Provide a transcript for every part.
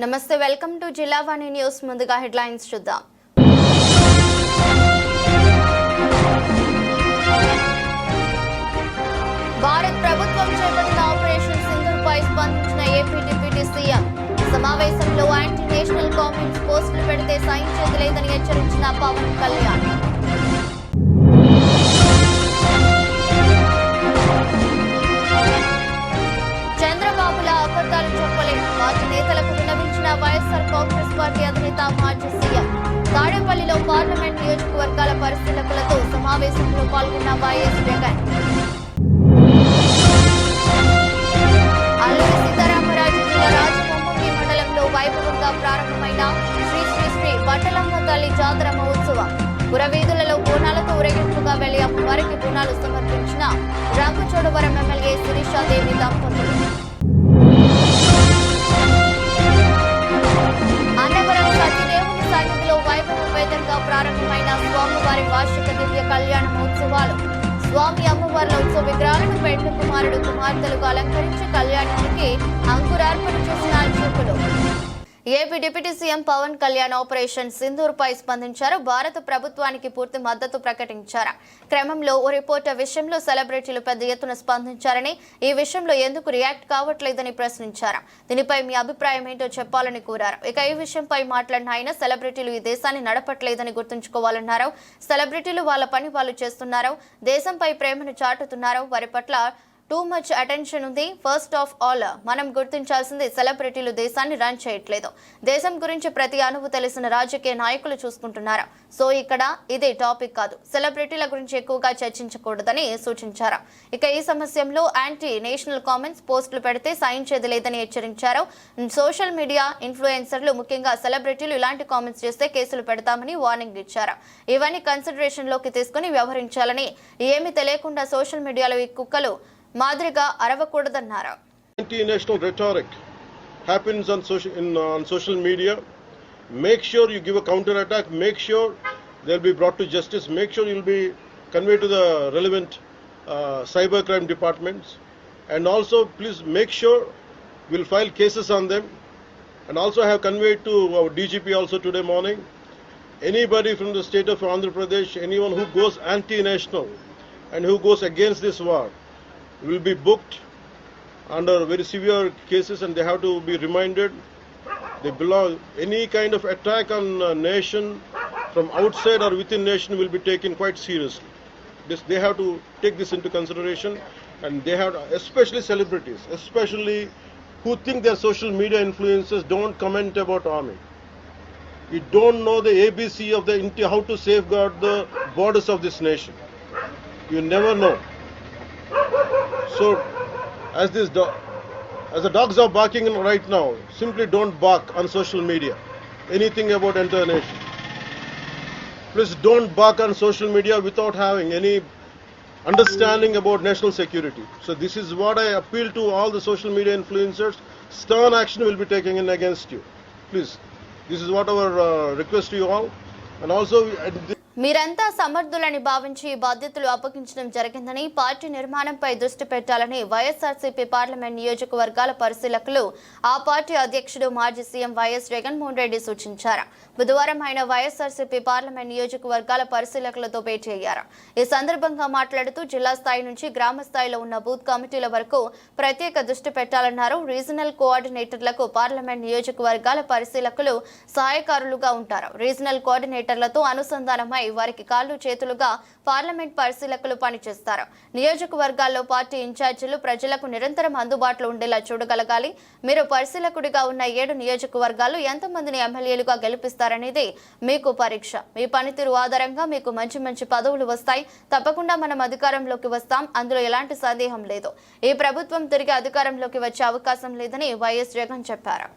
నమస్తే, welcome to Jillavani news. ముందుగా headlines చూద్దాం. భారత్ ప్రభుత్వం చేపట్టిన ఆపరేషన్ సింధూర్ పై స్పందించిన ఏపీ డిప్యూటీ సీఎం. సమావేశంలో యాంటీ నేషనల్ కామెంట్స్ పోస్టులు పెడితే సహించేది లేదని హెచ్చరించిన పవన్ కళ్యాణ్. చంద్రబాబుల అబద్ధాలు చెప్పలేదు. పార్టీ నేతలకు విన్నవించిన వైఎస్ఆర్ కాంగ్రెస్ పార్టీ అధినేత మాజీ సీఎం. తాడేపల్లిలో పార్లమెంట్ నియోజకవర్గాల పరిశీలకులతో సమావేశంలో పాల్గొన్న వైఎస్ జగన్. అల్లూరి సీతారామరాజు జిల్లా రాజమహేంద్రవరం మండలంలో వైభవంగా ప్రారంభమైన శ్రీ శ్రీ శ్రీ వట్టలమ్మ తల్లి జాతర మహోత్సవం. పురవీధులలో బోనాలతో ఊరేగింపుగా వెళ్లి అమ్మవారికి బోనాలు సమర్పించిన రంగచోడవరం ఎమ్మెల్యే శిరీషాదేవి దంపతులు. అన్నవరం సతీదేవుని సన్నిధిలో వైభవపేతంగా ప్రారంభమైన స్వామివారి వార్షిక దివ్య కళ్యాణ మహోత్సవాలు. స్వామి అమ్మవార్ల ఉత్సవ విగ్రహాలను పెండ్లి కుమారుడు కుమార్తెలుగా అలంకరించి కళ్యాణానికి అంకురార్పణ చేసిన అర్చకులు. AP deputy CM Pawan Kalyan operation Sindoor పై స్పందించారు. భారత ప్రభుత్వానికి పూర్తి మద్దతు ప్రకటించారు. క్రమంలో ఓ రిపోర్టర్ విషయంలో సెలబ్రిటీలు పెద్ద ఎత్తున స్పందించారని, ఈ విషయంలో ఎందుకు రియాక్ట్ కావట్లేదని ప్రశ్నించారు. దీనిపై మీ అభిప్రాయం ఏంటో చెప్పాలని కోరారు. ఇక ఈ విషయంపై మాట్లాడిన ఆయన, సెలబ్రిటీలు ఈ దేశాన్ని నడపట్లేదని గుర్తుంచుకోవాలన్నారు. సెలబ్రిటీలు వాళ్ళ పని వాళ్ళు చేస్తున్నారు, దేశంపై ప్రేమను చాటుతున్నారు. వారి పట్ల టూ మచ్ అటెన్షన్ ఉంది. ఫస్ట్ ఆఫ్ ఆల్ మనం గుర్తించాల్సింది, సెలబ్రిటీలు దేశాన్ని రన్ చేయట్లేదు. దేశం గురించి ప్రతి అణువు తెలిసిన రాజకీయ నాయకులు చూసుకుంటున్నారు. సో ఇక్కడ ఇదే టాపిక్ కాదు. సెలబ్రిటీల గురించి ఎక్కువగా చర్చించకూడదని సూచించారు. ఇక ఈ సమస్యలో యాంటీ నేషనల్ కామెంట్స్ పోస్టులు పెడితే సహించేది లేదని హెచ్చరించారు. సోషల్ మీడియా ఇన్ఫ్లుయెన్సర్లు, ముఖ్యంగా సెలబ్రిటీలు ఇలాంటి కామెంట్స్ చేస్తే కేసులు పెడతామని వార్నింగ్ ఇచ్చారు. ఇవన్నీ కన్సిడరేషన్ లోకి తీసుకుని వ్యవహరించాలని, ఏమీ తెలియకుండా సోషల్ మీడియాలో ఈ కుక్కలు మాదిరిగా అరవకూడదన్నారు. Anti-national rhetoric happens on social media. Make sure you give a counter-attack. Make sure they'll be brought to justice. Make sure you'll be conveyed to the relevant cybercrime departments. And also, please make sure we'll file cases on them. And also, I have conveyed to our DGP also today morning. Anybody from the state of Andhra Pradesh, anyone who goes anti-national and who goes against this war, will be booked under very severe cases, and they have to be reminded they belong. Any kind of attack on a nation from outside or within nation will be taken quite seriously. They have to take this into consideration, and they have to, especially celebrities, especially who think they're social media influencers, don't comment about army. You don't know the ABC of how to safeguard the borders of this nation. You never know. So, as the dogs are barking right now, simply don't bark on social media anything about entire nation. Please don't bark on social media without having any understanding about national security. So this is what I appeal to all the social media influencers. Stern action will be taken in against you. Please, this is what our request to you all. And also మీరంతా సమర్థులని భావించి బాధ్యతలు అప్పగించడం జరిగిందని, party నిర్మాణంపై దృష్టి పెట్టాలని YSRCP parliament నియోజకవర్గాల పరిశీలకులు, ఆ పార్టీ అధ్యక్షుడు మాజీ సీఎం వైఎస్ జగన్మోహన్ రెడ్డి సూచించారు. బుధవారం ఆయన వైఎస్ఆర్సీపీ పార్లమెంట్ నియోజకవర్గాల పరిశీలకులతో భేటీ అయ్యారు. ఈ సందర్భంగా మాట్లాడుతూ, జిల్లా స్థాయి నుంచి గ్రామ స్థాయిలో ఉన్న బూత్ కమిటీల వరకు ప్రత్యేక దృష్టి పెట్టాలన్నారు. రీజనల్ కోఆర్డినేటర్లకు పార్లమెంట్ నియోజకవర్గాల పరిశీలకులు సహాయకారులుగా ఉంటారు. రీజనల్ కోఆర్డినేటర్లతో అనుసంధానమై వారికి కాళ్లు చేతులుగా పార్లమెంట్ పరిశీలకులు పనిచేస్తారు. నియోజకవర్గాల్లో పార్టీ ఇన్ఛార్జీలు ప్రజలకు నిరంతరం అందుబాటులో ఉండేలా చూడగలగాలి. మీరు పరిశీలకుడిగా ఉన్న 7 నియోజకవర్గాలు ఎంతమందిని ఎమ్మెల్యేలుగా గెలిపిస్తారనేది మీకు పరీక్ష. మీ పనితీరు ఆధారంగా మీకు మంచి మంచి పదవులు వస్తాయి. తప్పకుండా మనం అధికారంలోకి వస్తాం, అందులో ఎలాంటి సందేహం లేదు. ఈ ప్రభుత్వం తిరిగి అధికారంలోకి వచ్చే అవకాశం లేదని వైఎస్ జగన్ చెప్పారు.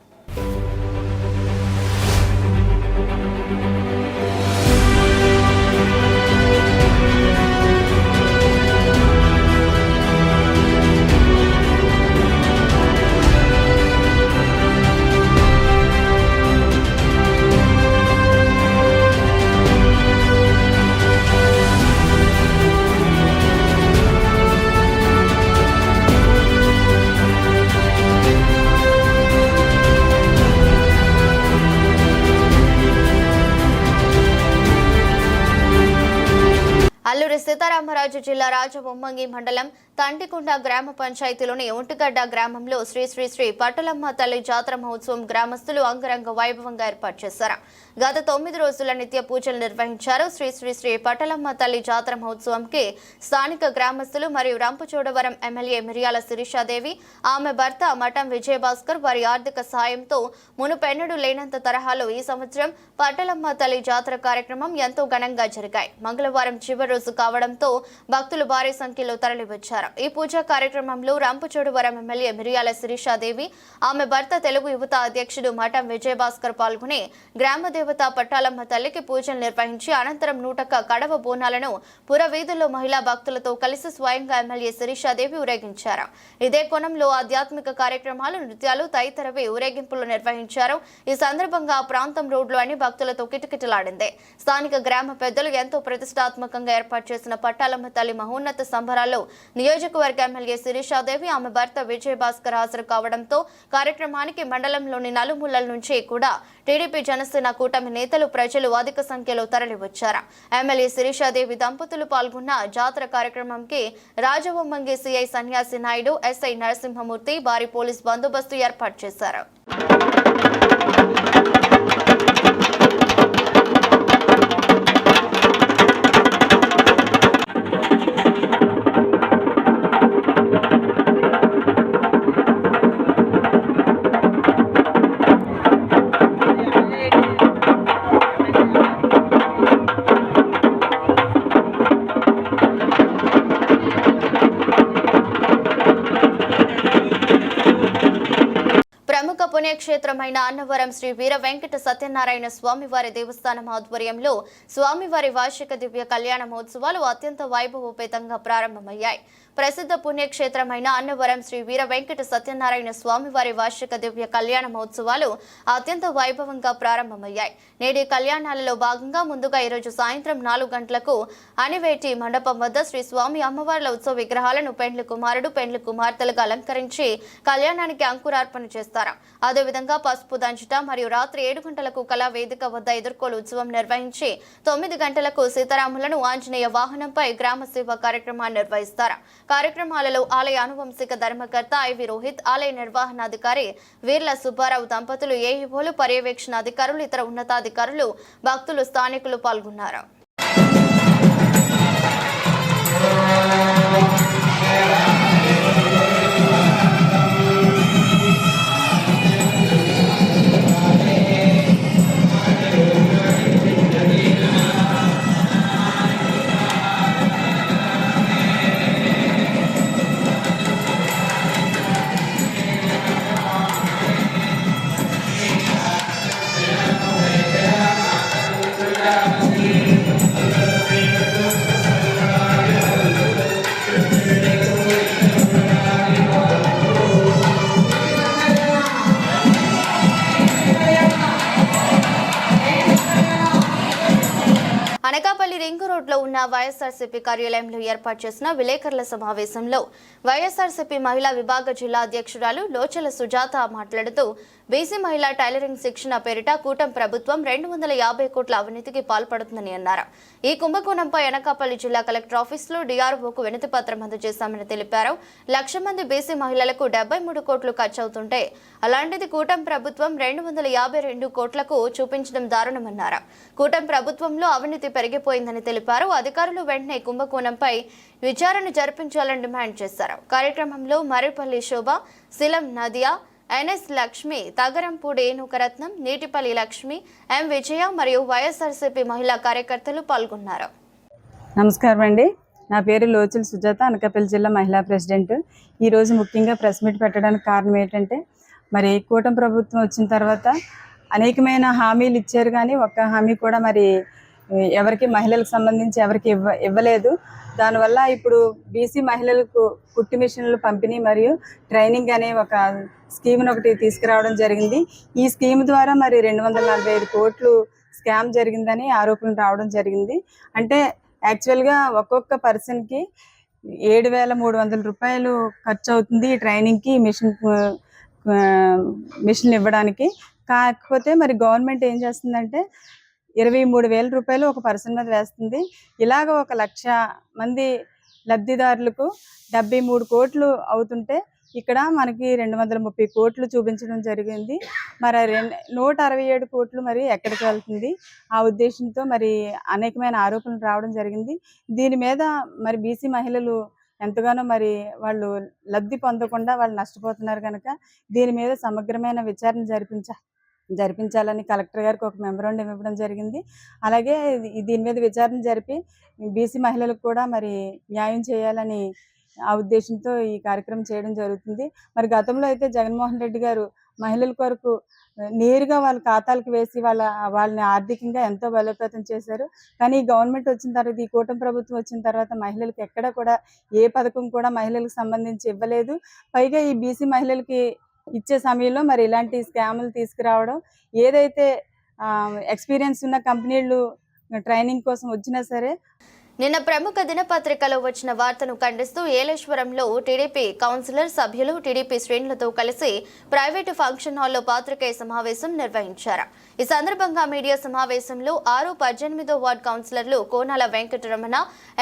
సీతారామరాజు జిల్లా రాజవొమ్మంగి మండలం తంటికుంట గ్రామ పంచాయతీలోని ఒంటిగడ్డ గ్రామంలో శ్రీ శ్రీ శ్రీ పట్టలమ్మ తల్లి జాతర మహోత్సవం గ్రామస్తులు అంగరంగ వైభవంగా ఏర్పాటు చేశారు. గత 9 రోజుల నిత్య పూజలు నిర్వహించారు. శ్రీ శ్రీ శ్రీ పట్టలమ్మ తల్లి జాతర మహోత్సవంకి స్థానిక గ్రామస్తులు మరియు రంపచోడవరం ఎమ్మెల్యే మిరియాల శిరీషాదేవి, ఆమె భర్త మఠం విజయభాస్కర్ వారి ఆర్థిక సాయంతో మునుపెన్నడూ లేనంత తరహాలో ఈ సంవత్సరం పట్టలమ్మ తల్లి జాతర కార్యక్రమం ఎంతో ఘనంగా జరిగాయి. మంగళవారం చివరి రోజు కావడంతో భక్తులు భారీ సంఖ్యలో తరలివచ్చారు. ఈ పూజా కార్యక్రమంలో రంపచోడవరం ఎమ్మెల్యే మిరియాల శిరీషాదేవి, ఆమె భర్త తెలుగు యువత అధ్యక్షుడు మఠం విజయభాస్కర్ పాల్గొని గ్రామ దేవత పట్టాలమ్మ తల్లికి పూజలు నిర్వహించి అనంతరం 100 కడవ బోనాలను పురవీధుల్లో మహిళా భక్తులతో కలిసి స్వయంగా ఎమ్మెల్యే శిరీషాదేవి ఊరేగించారు. ఇదే కోణంలో ఆధ్యాత్మిక కార్యక్రమాలు, నృత్యాలు తదితరవి ఊరేగింపులు నిర్వహించారు. ఈ సందర్భంగా ఆ ప్రాంతం రోడ్లు అన్ని భక్తులతో కిటకిటలాడింది. స్థానిక గ్రామ పెద్దలు ఎంతో ప్రతిష్టాత్మకంగా ఏర్పాటు చేసిన పట్టాలమ్మ తల్లి మహోన్నత సంబరాల్లో నియోజకవర్గ ఎమ్మెల్యే శిరీషాదేవి, ఆమె భర్త విజయభాస్కర్ హాజరు కావడంతో కార్యక్రమానికి మండలంలోని నలుమూలల నుంచి కూడా టీడీపీ జనసేన కూటమి నేతలు, ప్రజలు అధిక సంఖ్యలో తరలివచ్చారు. ఎమ్మెల్యే శిరీషాదేవి దంపతులు పాల్గొన్న జాతర కార్యక్రమంకి రాజవొమ్మంగి సిఐ సన్యాసి నాయుడు, ఎస్ఐ నరసింహమూర్తి భారీ పోలీస్ బందోబస్తు ఏర్పాటు చేశారు. పుణ్యక్షేత్రమైన అన్నవరం శ్రీ వీర వెంకట సత్యనారాయణ స్వామివారి దేవస్థానం ఆధ్వర్యంలో స్వామివారి వార్షిక దివ్య కళ్యాణ మహోత్సవాలు అత్యంత వైభవోపేతంగా ప్రారంభమయ్యాయి. ప్రసిద్ధ పుణ్యక్షేత్రమైన అన్నవరం శ్రీ వీర వెంకట సత్యనారాయణ స్వామివారి వార్షిక దివ్య కళ్యాణ మహోత్సవాలు అత్యంత వైభవంగా ప్రారంభమయ్యాయి. నేటి కళ్యాణాలలో భాగంగా ముందుగా ఈరోజు సాయంత్రం 4 గంటలకు అనివేటి మండపం వద్ద శ్రీ స్వామి అమ్మవార్ల ఉత్సవ విగ్రహాలను పెండ్లి కుమారుడు, పెండ్లి కుమార్తెలుగా అలంకరించి కళ్యాణానికి అంకురార్పణ చేస్తారు. అదేవిధంగా పసుపు దంచుట మరియు రాత్రి 7 గంటలకు కళా వేదిక వద్ద ఎదుర్కోలు ఉత్సవం నిర్వహించి 9 గంటలకు సీతారాములను ఆంజనేయ వాహనంపై గ్రామ సేవ కార్యక్రమాన్ని నిర్వహిస్తారు. కార్యక్రమాలలో ఆలయ అనువంశిక ధర్మకర్త ఐవి రోహిత్, ఆలయ నిర్వహణాధికారి వీర్ల సుబ్బారావు దంపతులు, ఏఈఓలు, పర్యవేక్షణ అధికారులు, ఇతర ఉన్నతాధికారులు, భక్తులు, స్థానికులు పాల్గొన్నారు. అనకాపల్లి రింగ్ రోడ్ లో ఉన్న వైఎస్ఆర్సీపీ కార్యాలయంలో ఏర్పాటు చేసిన విలేకరుల సమావేశంలో వైఎస్ఆర్సీపీ మహిళా విభాగ జిల్లా అధ్యక్షురాలు లోచల సుజాత మాట్లాడుతూ బీసీ మహిళా టైలరింగ్ శిక్షణ పేరిట కూటమి ప్రభుత్వం 250 కోట్ల అవినీతికి పాల్పడుతుందని అన్నారు. ఈ కుంభకోణంపై అనకాపల్లి జిల్లా కలెక్టర్ ఆఫీసులో డీఆర్ఓకు వినతి పత్రం అందజేశామని తెలిపారు. 1,00,000 మంది బీసీ మహిళలకు 73 కోట్లు ఖర్చవుతుంటే అలాంటిది కూటమి ప్రభుత్వం 252 కోట్లకు చూపించడం దారుణమన్నారు. కూటమి ప్రభుత్వంలో అవినీతి పెరిగిపోయిందని తెలిపారు. అధికారులు వెంటనే కుంభకోణంపై విచారణ జరిపించాలని డిమాండ్ చేశారు. కార్యక్రమంలో మర్రిపల్లి శోభ, శిలం నదియా, ఎన్ఎస్ లక్ష్మి, తగరంపూడి ఏనుకరత్నం, నీటిపల్లి లక్ష్మి, ఎం విజయ మరియు వైఎస్ఆర్సీపీ మహిళా కార్యకర్తలు పాల్గొన్నారు. నమస్కారం అండి. నా పేరు లోచల సుజాత, అనకాపల్లి జిల్లా మహిళా ప్రెసిడెంట్. ఈరోజు ముఖ్యంగా ప్రెస్ మీట్ పెట్టడానికి కారణం ఏంటంటే, మరి కూటమి ప్రభుత్వం వచ్చిన తర్వాత అనేకమైన హామీలు ఇచ్చారు, కానీ ఒక్క హామీ కూడా మరి ఎవరికి మహిళలకు సంబంధించి ఎవరికి ఇవ్వలేదు. దానివల్ల ఇప్పుడు బీసీ మహిళలకు కుట్టు మిషన్లు పంపిణీ మరియు ట్రైనింగ్ అనే ఒక స్కీమ్ను ఒకటి తీసుకురావడం జరిగింది. ఈ స్కీమ్ ద్వారా మరి 245 కోట్లు స్కామ్ జరిగిందని ఆరోపణలు రావడం జరిగింది. అంటే యాక్చువల్గా ఒక్కొక్క పర్సన్కి 7,300 రూపాయలు ఖర్చు అవుతుంది ట్రైనింగ్కి, మిషన్ ఇవ్వడానికి. కాకపోతే మరి గవర్నమెంట్ ఏం చేస్తుందంటే 23,000 రూపాయలు ఒక పర్సన్ మీద వేస్తుంది. ఇలాగ 1,00,000 మంది లబ్ధిదారులకు 73 కోట్లు అవుతుంటే ఇక్కడ మనకి 230 కోట్లు చూపించడం జరిగింది. మరి 167 కోట్లు మరి ఎక్కడికి వెళ్తుంది? ఆ ఉద్దేశంతో మరి అనేకమైన ఆరోపణలు రావడం జరిగింది. దీని మీద మరి బీసీ మహిళలు ఎంతగానో మరి వాళ్ళు లబ్ధి పొందకుండా వాళ్ళు నష్టపోతున్నారు కనుక దీని మీద సమగ్రమైన విచారణ జరిపించాలని కలెక్టర్ గారికి ఒక మెమరాండం ఇవ్వడం జరిగింది. అలాగే దీని మీద విచారణ జరిపి బీసీ మహిళలకు కూడా మరి న్యాయం చేయాలని ఆ ఉద్దేశంతో ఈ కార్యక్రమం చేయడం జరుగుతుంది. మరి గతంలో అయితే జగన్మోహన్ రెడ్డి గారు మహిళల కొరకు నేరుగా వాళ్ళ ఖాతాలకు వేసి వాళ్ళని ఆర్థికంగా ఎంతో బలోపేతం చేశారు. కానీ ఈ గవర్నమెంట్ వచ్చిన తర్వాత, ఈ కూటమి ప్రభుత్వం వచ్చిన తర్వాత మహిళలకు ఎక్కడ కూడా ఏ పథకం కూడా మహిళలకు సంబంధించి ఇవ్వలేదు. పైగా ఈ బీసీ మహిళలకి ఇచ్చే సమయంలో మరి ఇలాంటి స్కాములు తీసుకురావడం, ఏదైతే ఎక్స్పీరియన్స్ ఉన్న కంపెనీలు ట్రైనింగ్ కోసం వచ్చినా సరే. నిన్న ప్రముఖ దినపత్రికలో వచ్చిన వార్తను ఖండిస్తూ ఏలేశ్వరంలో టీడీపీ కౌన్సిలర్ సభ్యులు టీడీపీ శ్రేణులతో కలిసి ప్రైవేటు ఫంక్షన్ హాల్లో పాత్రికేయ సమావేశం నిర్వహించారు. ఈ సందర్భంగా మీడియా సమావేశంలో 6-18 వార్డు కౌన్సిలర్లు కోనాల వెంకటరమణ,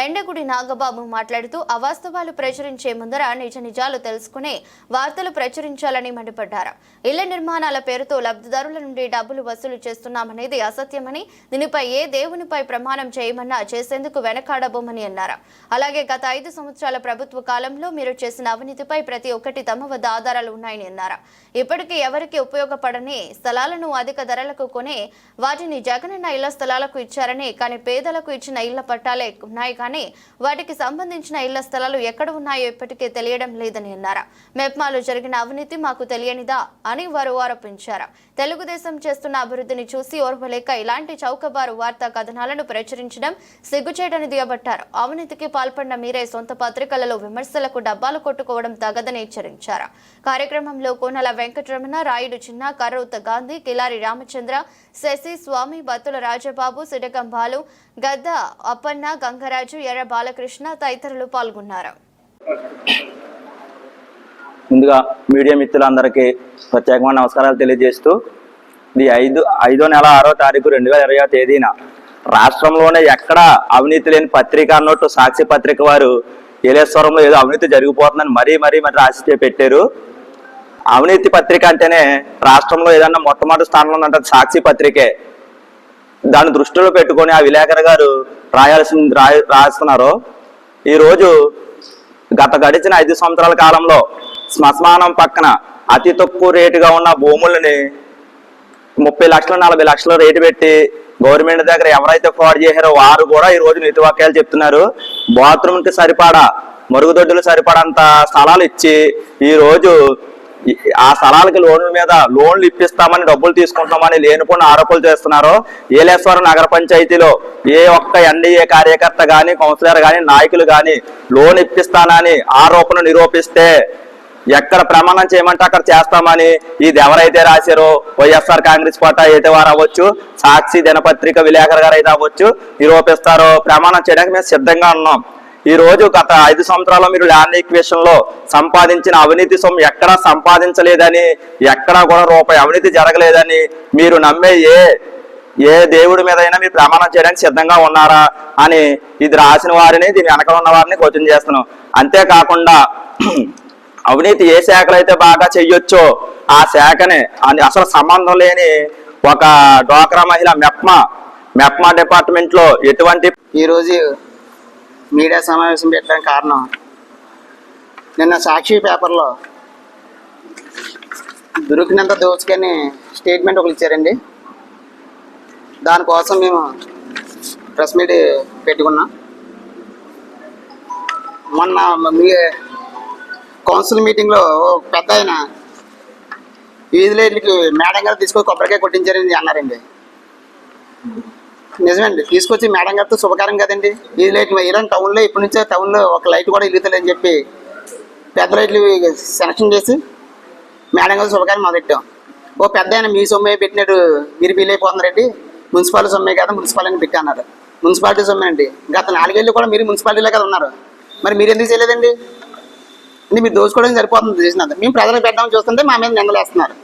ఎండగుడి నాగబాబు మాట్లాడుతూ అవాస్తవాలు ప్రచురించే ముందర నిజ నిజాలు తెలుసుకునే వార్తలు ప్రచురించాలని మండిపడ్డారు. ఇళ్ల నిర్మాణాల పేరుతో లబ్ధిదారుల నుండి డబ్బులు వసూలు చేస్తున్నామనేది అసత్యమని, దీనిపై ఏ దేవునిపై ప్రమాణం చేయమన్నా చేసేందుకు వెనకాడబోమని అన్నారు. అలాగే గత 5 సంవత్సరాల ప్రభుత్వ కాలంలో మీరు చేసిన అవినీతిపై ప్రతి ఒక్కటి తమ వద్ద ఆధారాలు ఉన్నాయని అన్నారు. ఇప్పటికీ ఎవరికి ఉపయోగపడని స్థలాలను అధిక ధరలకు కొనే వాటిని జగనన్న ఇళ్ల స్థలాలకు ఇచ్చారని, కానీ పేదలకు ఇచ్చిన ఇళ్ల పట్టాలే ఉన్నాయి కానీ వాటికి సంబంధించిన ఇళ్ల స్థలాలు ఎక్కడ ఉన్నాయో ఇప్పటికే తెలియడం లేదని అన్నారు. మెప్మాలో జరిగిన అవినీతి మాకు తెలియనిదా అని వారు ఆరోపించారు. తెలుగుదేశం చేస్తున్న అభివృద్ధిని చూసి ఓర్వలేక ఇలాంటి చౌకబారు వార్తా కథనాలను ప్రచురించడం సిగ్గుచేటని దిగబట్టారు. అవినీతికి పాల్పడిన మీరే సొంత పత్రికలలో విమర్శలకు డబ్బాలు కొట్టుకోవడం తగదని హెచ్చరించారు. కార్యక్రమంలో కోనల వెంకటరమణ, రాయుడు చిన్న, కర్రూత గాంధీ, కిలారి రామచంద్ర, శశి, స్వామి, బత్తుల రాజబాబు, సిడకం బాలు, గద్ద అప్పన్న, గంగరాజు, ఎర్ర బాలకృష్ణ తదితరులు పాల్గొన్నారు. ముందుగా మీడియా మిత్రులందరికీ ప్రత్యేకమైన నమస్కారాలు తెలియజేస్తూ, ఇది 5వ నెల 6వ తారీఖు 2020వ తేదీన రాష్ట్రంలోనే ఎక్కడ అవినీతి లేని పత్రిక అన్నట్టు సాక్షి పత్రిక వారు ఏలేశ్వరంలో ఏదో అవినీతి జరిగిపోతుందని మరీ రాసి పెట్టారు. అవినీతి పత్రిక అంటేనే రాష్ట్రంలో ఏదన్నా మొట్టమొదటి స్థానంలో ఉందంటే సాక్షి పత్రికే. దాన్ని దృష్టిలో పెట్టుకొని ఆ విలేకరు గారు రాస్తున్నారు. ఈరోజు గడిచిన 5 సంవత్సరాల కాలంలో శ్మశానం పక్కన అతి తక్కువ రేటుగా ఉన్న భూములని 30 లక్షలు 40 లక్షలు రేటు పెట్టి గవర్నమెంట్ దగ్గర ఎవరైతే ఫ్రాడ్ చేశారో వారు కూడా ఈ రోజు నీతి వాక్యాలు చెప్తున్నారు. బాత్రూమ్కి సరిపడా, మరుగుదొడ్డులు సరిపడంత స్థలాలు ఇచ్చి ఈ రోజు ఆ స్థలాలకి లోన్లు ఇప్పిస్తామని డబ్బులు తీసుకుంటామని లేనిపోయిన ఆరోపణలు చేస్తున్నారు. ఏలేశ్వరం నగర పంచాయతీలో ఏ ఒక్క ఎన్డీఏ కార్యకర్త గాని, కౌన్సిలర్ గాని, నాయకులు గాని లోన్ ఇప్పిస్తానని ఆరోపణలు నిరూపిస్తే ఎక్కడ ప్రమాణం చేయమంటే అక్కడ చేస్తామని ఇది ఎవరైతే రాశారో వైఎస్ఆర్ కాంగ్రెస్ పార్టీ అయితే వారు అవ్వచ్చు, సాక్షి దినపత్రిక విలేకరు గారు అయితే అవ్వచ్చు, నిరూపిస్తారో ప్రమాణం చేయడానికి మేము సిద్ధంగా ఉన్నాం. ఈ రోజు గత 5 సంవత్సరాల్లో మీరు ల్యాండ్ ఈక్వేషన్ లో సంపాదించిన అవినీతి సొమ్ము ఎక్కడా సంపాదించలేదని, ఎక్కడా కూడా రూపాయి అవినీతి జరగలేదని మీరు నమ్మే ఏ దేవుడి మీద అయినా మీరు ప్రమాణం చేయడానికి సిద్ధంగా ఉన్నారా అని ఇది రాసిన వారిని, దీని వెనక ఉన్న వారిని క్వశ్చన్ చేస్తున్నాం. అంతేకాకుండా అవినీతి ఏ శాఖలో అయితే బాగా చెయ్యొచ్చో ఆ శాఖని అసలు సంబంధం లేని ఒక డ్వాక్రా మహిళ మెప్మా డిపార్ట్మెంట్ లో ఎటువంటి ఈరోజు మీడియా సమావేశం పెట్టడానికి కారణం, నిన్న సాక్షి పేపర్లో దొరికినంత దోచుకొని స్టేట్మెంట్ ఒకటి ఇచ్చారండి. దానికోసం మేము ప్రెస్ మీట్ పెట్టుకున్నాం. మొన్న మీ కౌన్సిల్ మీటింగ్లో పెద్ద ఆయన వీధి లైట్లకి మేడం గారు తీసుకొని కొబ్బరికాయ కొట్టించారని అన్నారండి. నిజమండి, తీసుకొచ్చి మేడం గారితో శుభకారం కదండి. వీధి లైట్ ఇలాంటి టౌన్లో ఇప్పటి నుంచే టౌన్లో ఒక లైట్ కూడా వెలుగుతలేదని చెప్పి పెద్ద లైట్లు సెలక్షన్ చేసి మేడం గారు శుభకారం మొదలెట్టాం. ఓ పెద్ద ఆయన మీ సొమ్మే పెట్టినట్టు మీరు ఫీల్ అయిపోతున్నారండి, మున్సిపాలిటీ సొమ్మే కదా మున్సిపాలిటీని పెట్టి అన్నారు. మున్సిపాలిటీ సొమ్మే అండి. గత 4 ఏళ్ళు కూడా మీరు మున్సిపాలిటీలో కదా ఉన్నారు, మరి మీరు ఎందుకు చేయలేదండి? అంటే మీరు దోచుకోవడానికి సరిపోతుంది చేసినంత. మేము ప్రజలకు పెట్టామని చూస్తుంటే మా మీద నిందలేస్తున్నారు.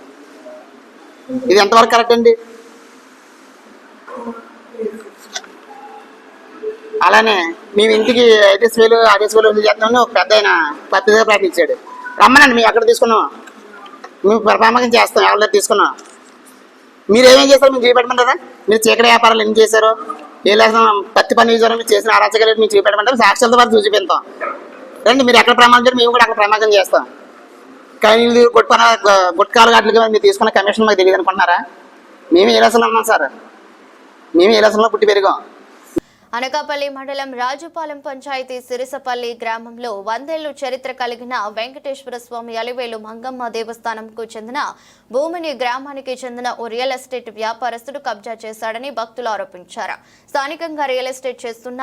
ఇది ఎంతవరకు కరెక్ట్ అండి? అలానే మేము ఇంటికి 5,000 6,000 వసూలు చేస్తామని ఒక పెద్ద ఆయన పత్రిక ప్రకటించాడు. రమ్మనండి, మేము ఎక్కడ తీసుకున్నాం, మేము పరమామకం చేస్తాం, ఎవరి దగ్గర తీసుకున్నాం. మీరు ఏమేం చేస్తారో మీరు చూపెట్టమంటారా? మీరు చీకటి వ్యాపారాలు ఎన్ని చేశారో, ఏ లేసం పత్తి పని చేశారో, మీరు చేసిన అరాచకాలు మీరు చూపెట్టమంటారు. సాక్షులతో పాటు చూపిస్తాం. రండి, మీరు ఎక్కడ ప్రమాదం చేయాలి, మేము కూడా అక్కడ ప్రమాదం చేస్తాం. కానీ గుట్కాలు వాటికి మీరు తీసుకున్న కమిషన్ మాకు తెలియదు అనుకుంటున్నారా? మేము ఏ లెసలో ఉన్నాం సార్, మేము ఏ లెసలో పుట్టి పెరిగాం. అనకాపల్లి మండలం రాజుపాలెం పంచాయతీ సిరిసపల్లి గ్రామంలో 100 ఏళ్ల చరిత్ర కలిగిన వెంకటేశ్వర స్వామి అలివేలు మంగమ్మ దేవస్థానంకు చెందిన భూమిని గ్రామానికి చెందిన ఓ రియల్ ఎస్టేట్ వ్యాపారస్తుడు కబ్జా చేశాడని భక్తులు ఆరోపించారు. స్థానికంగా రియల్ ఎస్టేట్ చేస్తున్న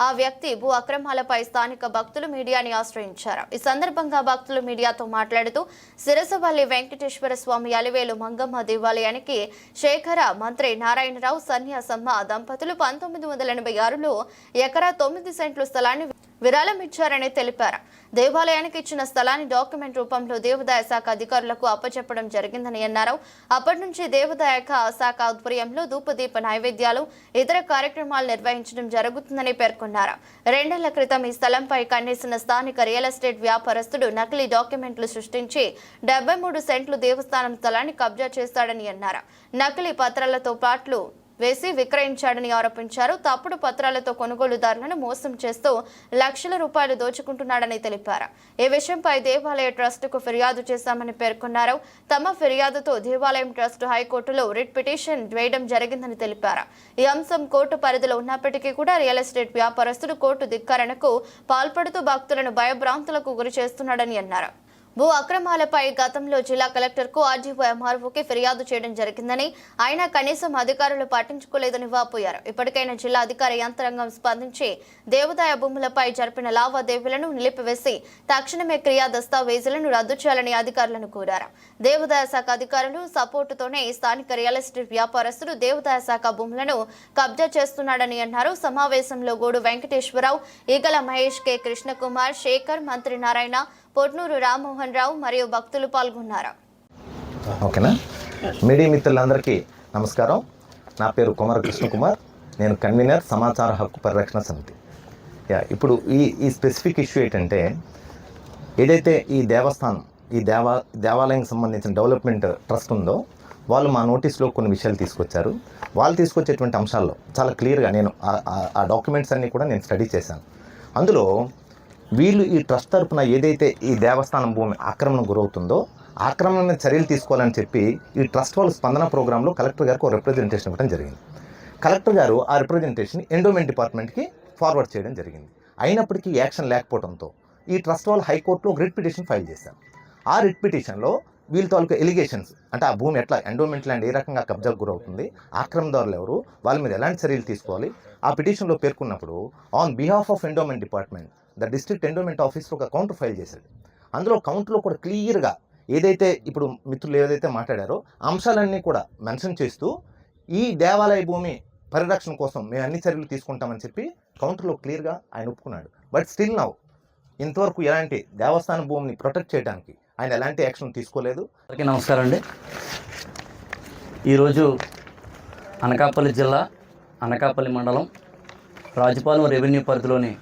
ఆ వ్యక్తి భూ అక్రమాలపై స్థానిక భక్తులు మీడియాని ఆశ్రయించారు. ఈ సందర్భంగా భక్తులు మీడియాతో మాట్లాడుతూ సిరిసపల్లి వెంకటేశ్వర స్వామి అలివేలు మంగమ్మ దేవాలయానికి శేఖర మంత్రి నారాయణరావు సన్యాసమ్మ దంపతులు 1986 ఎకరా 9 సెంట్లు స్థలాన్ని విరాళం ఇచ్చారని తెలిపారు. దేవాలయానికి ఇచ్చిన స్థలాన్ని డాక్యుమెంట్ రూపంలో దేవాదాయ శాఖ అధికారులకు అప్పచెప్పడం జరిగిందని అన్నారు. అప్పటి నుంచి దేవాదాయ శాఖ ఆధ్వర్యంలో ధూపదీప నైవేద్యాలు, ఇతర కార్యక్రమాలు నిర్వహించడం జరుగుతుందని పేర్కొన్నారు. 2 ఏళ్ల క్రితం ఈ స్థలంపై కన్నేసిన స్థానిక రియల్ ఎస్టేట్ వ్యాపారస్తుడు నకిలీ డాక్యుమెంట్లు సృష్టించి 73 సెంట్లు దేవస్థానం స్థలాన్ని కబ్జా చేస్తాడని అన్నారు. నకిలీ పత్రాలతో పాటు వేసి విక్రయించాడని ఆరోపించారు. తప్పుడు పత్రాలతో కొనుగోలుదారులను మోసం చేస్తూ లక్షల రూపాయలు దోచుకుంటున్నాడని తెలిపారు. ఈ విషయంపై దేవాలయ ట్రస్టుకు ఫిర్యాదు చేశామని పేర్కొన్నారు. తమ ఫిర్యాదుతో దేవాలయం ట్రస్ట్ హైకోర్టులో రిట్ పిటిషన్ వేయడం జరిగిందని తెలిపారు. ఈ అంశం కోర్టు పరిధిలో ఉన్నప్పటికీ కూడా రియల్ ఎస్టేట్ వ్యాపారస్తుడు కోర్టు ధిక్కరణకు పాల్పడుతూ భక్తులను భయభ్రాంతులకు గురి చేస్తున్నాడని అన్నారు. భూ అక్రమాలపై గతంలో జిల్లా కలెక్టర్కు ఆర్జీఓ ఎంఆర్ఓకి ఫిర్యాదు చేయడం జరిగిందని, అయినా కనీసం అధికారులు పట్టించుకోలేదని వాపోయారు. ఇప్పటికైనా జిల్లా అధికార యంత్రాంగం స్పందించి దేవాదాయ భూములపై జరిపిన లావాదేవీలను నిలిపివేసి తక్షణమే క్రియా దస్తావేజులను రద్దు చేయాలని అధికారులను కోరారు. దేవాదాయ శాఖ అధికారులు సపోర్టుతోనే స్థానిక రియల్ ఎస్టేట్ వ్యాపారస్తుడు దేవాదాయ శాఖ భూములను కబ్జా చేస్తున్నాడని అన్నారు. సమావేశంలో గోడు వెంకటేశ్వరరావు, ఈగల మహేష్, కె కృష్ణకుమార్, శేఖర్, మంత్రి నారాయణ, పొట్నూరు రామ్మోహన్ రావు మరియు భక్తులు పాల్గొన్నారు. ఓకేనా. మీడియా మిత్రులందరికీ నమస్కారం. నా పేరు కుమార కృష్ణకుమార్. నేను కన్వీనర్ సమాచార హక్కు పరిరక్షణ సమితి. ఇప్పుడు ఈ స్పెసిఫిక్ ఇష్యూ ఏంటంటే, ఏదైతే ఈ దేవస్థానం ఈ దేవాలయానికి సంబంధించిన డెవలప్మెంట్ ట్రస్ట్ ఉందో, వాళ్ళు మా నోటీస్లో కొన్ని విషయాలు తీసుకొచ్చారు. వాళ్ళు తీసుకొచ్చేటువంటి అంశాల్లో చాలా క్లియర్గా నేను ఆ డాక్యుమెంట్స్ అన్నీ కూడా నేను స్టడీ చేశాను. అందులో వీళ్ళు ఈ ట్రస్ట్ తరపున ఏదైతే ఈ దేవస్థానం భూమి ఆక్రమణ గురవుతుందో ఆక్రమణ చర్యలు తీసుకోవాలని చెప్పి ఈ ట్రస్ట్ వాళ్ళు స్పందన ప్రోగ్రాంలో కలెక్టర్ గారికి ఒక రిప్రజెంటేషన్ ఇవ్వడం జరిగింది. కలెక్టర్ గారు ఆ రిప్రజెంటేషన్ ఎండోమెంట్ డిపార్ట్మెంట్కి ఫార్వర్డ్ చేయడం జరిగింది. అయినప్పటికీ యాక్షన్ లేకపోవడంతో ఈ ట్రస్ట్ వాళ్ళు హైకోర్టులో ఒక రిట్ పిటిషన్ ఫైల్ చేశారు. ఆ రిట్ పిటిషన్లో వీళ్ళ తాలూకు ఎలిగేషన్స్, అంటే ఆ భూమి ఎట్లా ఎండోమెంట్ ల్యాండ్ ఏ రకంగా కబ్జాకు గురవుతుంది, ఆక్రమణదారులు ఎవరు, వాళ్ళ మీద ఎలాంటి చర్యలు తీసుకోవాలి, ఆ పిటిషన్లో పేర్కొన్నప్పుడు on behalf of endowment department the district endowment ఆఫీస్లో ఒక కౌంటర్ ఫైల్ చేశాడు. అందులో కౌంటర్లో కూడా క్లియర్గా ఏదైతే ఇప్పుడు మిత్రులు ఏదైతే మాట్లాడారో అంశాలన్నీ కూడా మెన్షన్ చేస్తూ ఈ దేవాలయ భూమి పరిరక్షణ కోసం మేము అన్ని చర్యలు తీసుకుంటామని చెప్పి కౌంటర్లో క్లియర్గా ఆయన ఒప్పుకున్నాడు. బట్ స్టిల్ నౌ ఇంతవరకు ఎలాంటి దేవస్థాన భూమిని ప్రొటెక్ట్ చేయడానికి ఆయన ఎలాంటి యాక్షన్ తీసుకోలేదు. అందరికీ నమస్కారం అండి. ఈరోజు అనకాపల్లి జిల్లా అనకాపల్లి మండలం రాజుపాలెం రెవెన్యూ పరిధిలోని